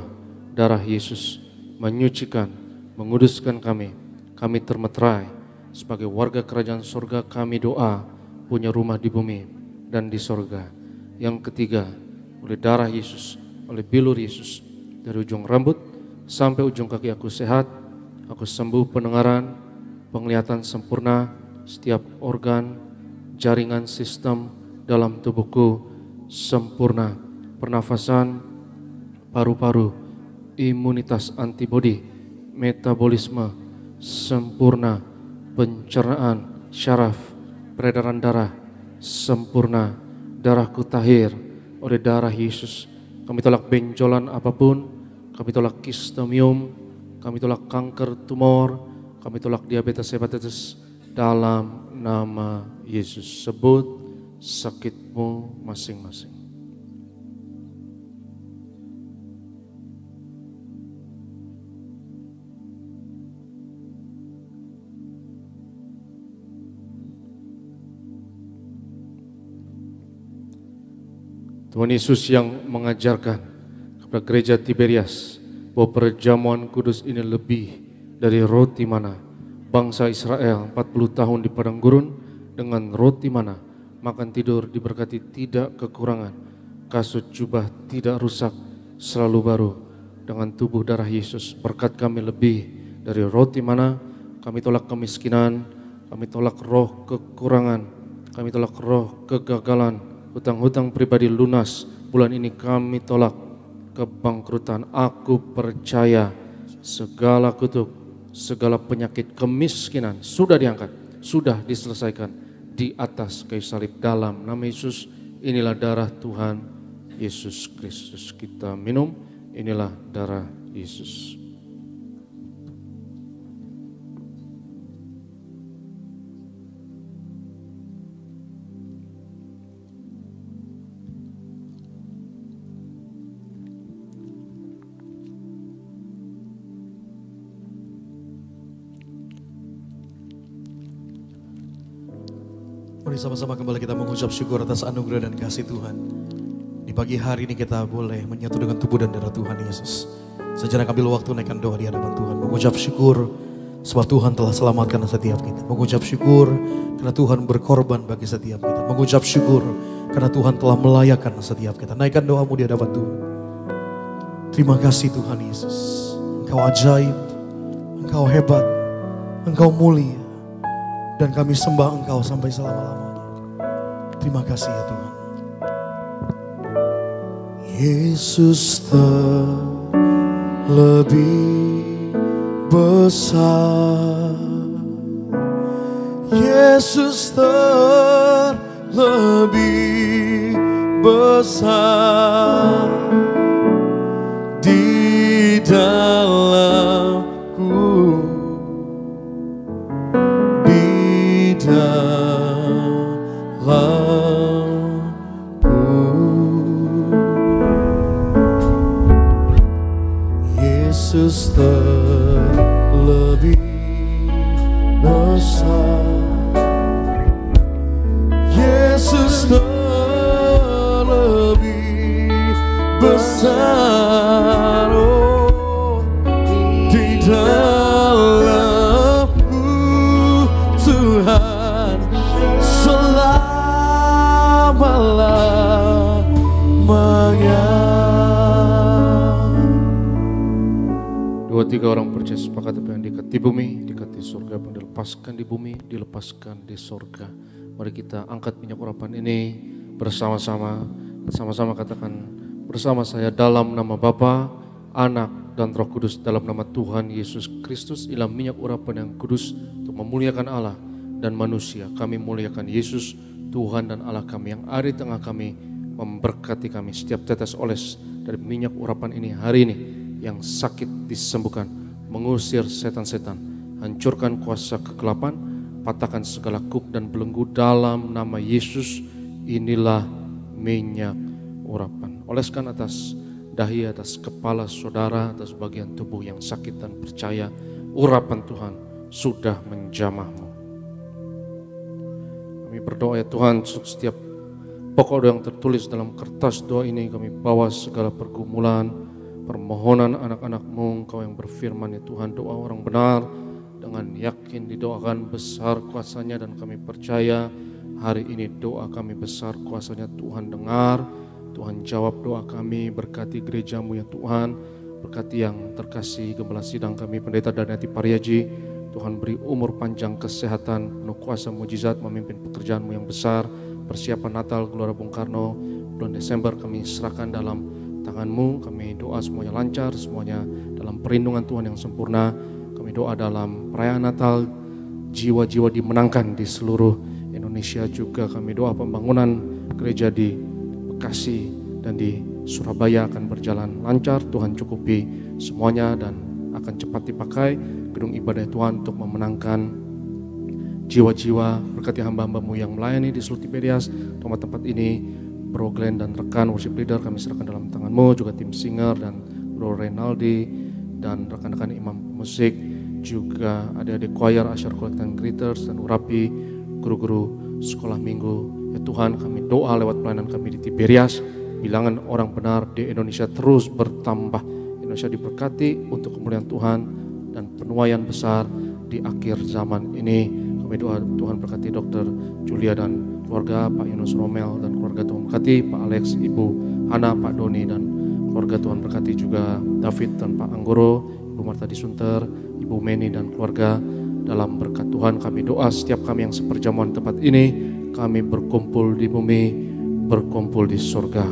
darah Yesus menyucikan, menguduskan kami. Kami termeterai sebagai warga kerajaan surga. Kami doa punya rumah di bumi dan di surga. Yang ketiga, oleh darah Yesus, oleh bilur Yesus, dari ujung rambut sampai ujung kaki aku sehat. Aku sembuh pendengaran, penglihatan sempurna, setiap organ, jaringan sistem dalam tubuhku sempurna. Pernafasan, paru-paru, imunitas antibodi, metabolisme sempurna, pencernaan, syaraf, peredaran darah sempurna. Darahku tahir oleh darah Yesus. Kami tolak benjolan apapun, kami tolak kistemium, kami tolak kanker tumor, kami tolak diabetes hepatitis dalam nama Yesus. Sebut sakitmu masing-masing. Tuhan Yesus yang mengajarkan kepada gereja Tiberias bahwa perjamuan kudus ini lebih dari roti mana. Bangsa Israel 40 tahun di padang gurun dengan roti mana, makan tidur diberkati tidak kekurangan, kasut jubah tidak rusak, selalu baru. Dengan tubuh darah Yesus berkat kami lebih dari roti mana. Kami tolak kemiskinan, kami tolak roh kekurangan, kami tolak roh kegagalan, hutang-hutang pribadi lunas. Bulan ini kami tolak kebangkrutan. Aku percaya segala kutuk, segala penyakit kemiskinan sudah diangkat, sudah diselesaikan di atas kayu salib. Dalam nama Yesus, inilah darah Tuhan Yesus Kristus. Kita minum, inilah darah Yesus. Mari sama-sama kembali kita mengucap syukur atas anugerah dan kasih Tuhan. Di pagi hari ini kita boleh menyatu dengan tubuh dan darah Tuhan Yesus. Sejenak ambil waktu naikkan doa di hadapan Tuhan. Mengucap syukur sebab Tuhan telah selamatkan setiap kita. Mengucap syukur karena Tuhan berkorban bagi setiap kita. Mengucap syukur karena Tuhan telah melayakan setiap kita. Naikkan doamu di hadapan Tuhan. Terima kasih Tuhan Yesus. Engkau ajaib, Engkau hebat, Engkau mulia. Dan kami sembah Engkau sampai selama-lamanya. Terima kasih ya Tuhan. Yesus terlebih besar. Yesus terlebih besar di dalamku. Yesus terlebih besar. Yesus terlebih besar, oh, di dalamku Tuhan selama-lamanya. Dua tiga orang percaya sepakat apa yang diikat di bumi, diikat di surga, apa yang dilepaskan di bumi, dilepaskan di surga. Mari kita angkat minyak urapan ini bersama-sama, sama-sama katakan bersama saya dalam nama Bapa, Anak, dan Roh Kudus, dalam nama Tuhan Yesus Kristus, dalam minyak urapan yang kudus untuk memuliakan Allah dan manusia. Kami muliakan Yesus, Tuhan dan Allah kami yang ada di tengah kami, memberkati kami. Setiap tetes oles dari minyak urapan ini hari ini, yang sakit disembuhkan, mengusir setan-setan, hancurkan kuasa kegelapan, patahkan segala kuk dan belenggu dalam nama Yesus. Inilah minyak urapan. Oleskan atas dahi, atas kepala saudara, atas bagian tubuh yang sakit, dan percaya urapan Tuhan sudah menjamahmu. Kami berdoa ya Tuhan, untuk setiap pokok doa yang tertulis dalam kertas doa ini, kami bawa segala pergumulan, permohonan anak-anak-Mu, Engkau yang berfirman ya Tuhan, doa orang benar dengan yakin didoakan besar kuasanya, dan kami percaya hari ini doa kami besar kuasanya. Tuhan dengar, Tuhan jawab doa kami, berkati gereja-Mu ya Tuhan, berkati yang terkasih Gembala Sidang kami, Pendeta Danati Pariaji. Tuhan beri umur panjang, kesehatan, penuh kuasa mujizat, memimpin pekerjaan-Mu yang besar. Persiapan Natal Gelora Bung Karno bulan Desember kami serahkan dalam tangan-Mu. Kami doa semuanya lancar, semuanya dalam perlindungan Tuhan yang sempurna. Kami doa dalam perayaan Natal, jiwa-jiwa dimenangkan di seluruh Indonesia. Juga kami doa pembangunan gereja di Bekasi dan di Surabaya akan berjalan lancar. Tuhan cukupi semuanya dan akan cepat dipakai gedung ibadah Tuhan untuk memenangkan jiwa-jiwa. Berkati hamba-hamba-Mu yang melayani di seluruh Tiberias, tempat-tempat ini, Bro Glenn dan rekan worship leader kami serahkan dalam tangan-Mu, juga tim singer dan Bro Renaldi dan rekan-rekan imam musik, juga adik-adik choir, Asyar Collect and Greeters, dan Urapi, guru-guru sekolah minggu. Ya Tuhan, kami doa lewat pelayanan kami di Tiberias, bilangan orang benar di Indonesia terus bertambah. Indonesia diberkati untuk kemuliaan Tuhan dan penuaian besar di akhir zaman ini. Kami doa Tuhan berkati Dr. Julia dan keluarga, Pak Yunus Romel dan keluarga, Tuhan berkati Pak Alex, Ibu Hana, Pak Doni dan keluarga, Tuhan berkati juga David dan Pak Anggoro, Ibu Marta Disunter, Ibu Meni dan keluarga. Dalam berkat Tuhan kami doa setiap kami yang seperjamuan tempat ini, kami berkumpul di bumi, berkumpul di surga.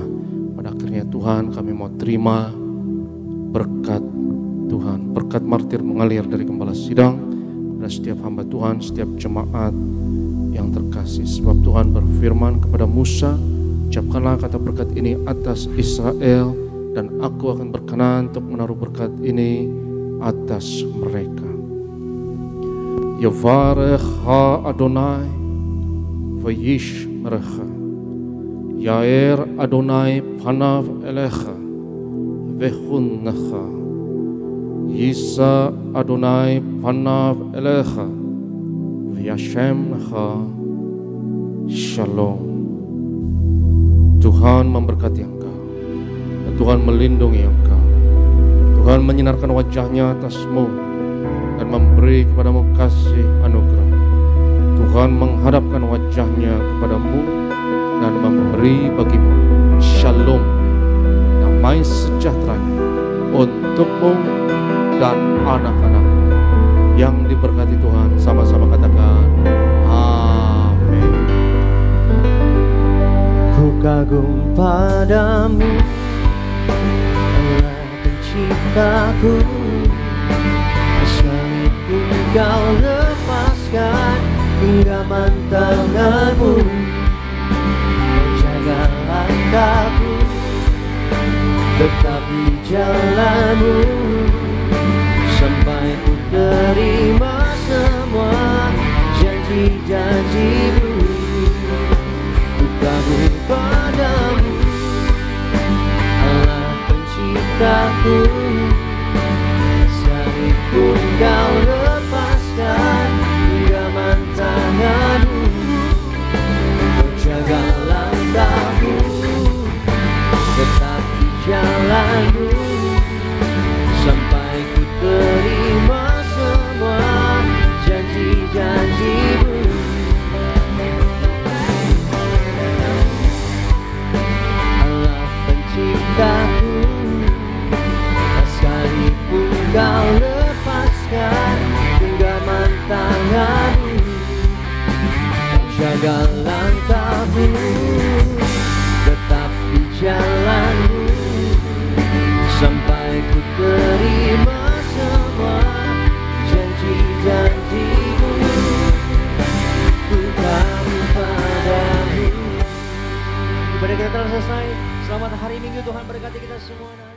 Pada akhirnya Tuhan, kami mau terima berkat Tuhan. Berkat martir mengalir dari Gembala Sidang pada setiap hamba Tuhan, setiap jemaat yang terkasih. Sebab Tuhan berfirman kepada Musa, ucapkanlah kata berkat ini atas Israel, dan aku akan berkenan untuk menaruh berkat ini atas mereka. Yavarech ha Adonai Vayish merecha, Yair Adonai panav elecha, Vechunnecha, Yisa Adonai panav elecha, Vyashem necha, Shalom. Tuhan memberkati engkau, dan Tuhan melindungi engkau. Tuhan menyinarkan wajahnya atasmu dan memberi kepadamu kasih anugerah. Tuhan menghadapkan wajahnya kepadamu dan memberi bagimu shalom, damai sejahteranya untukmu dan anak-anakmu. Yang diberkati Tuhan, sama-sama katakan amin. Ku kagum padamu, Allah penciptaku. Sekalipun kau lepaskan genggaman tanganmu, kau jaga langkahku, tetap di jalanmu, sampai ku terima semua janji-janjimu. Ku kagum padamu, Allah penciptaku. Sekalipun kau lepaskan genggaman tanganmu, kau jaga langkahku, tetap di jalanmu, sampai ku terima semua janji-janjimu. Allah penciptaku, sekalipun kau lepaskan genggaman tanganmu, jaga langkahmu, tetap di jalanmu, telah selesai. Selamat hari Minggu, Tuhan berkati kita semua.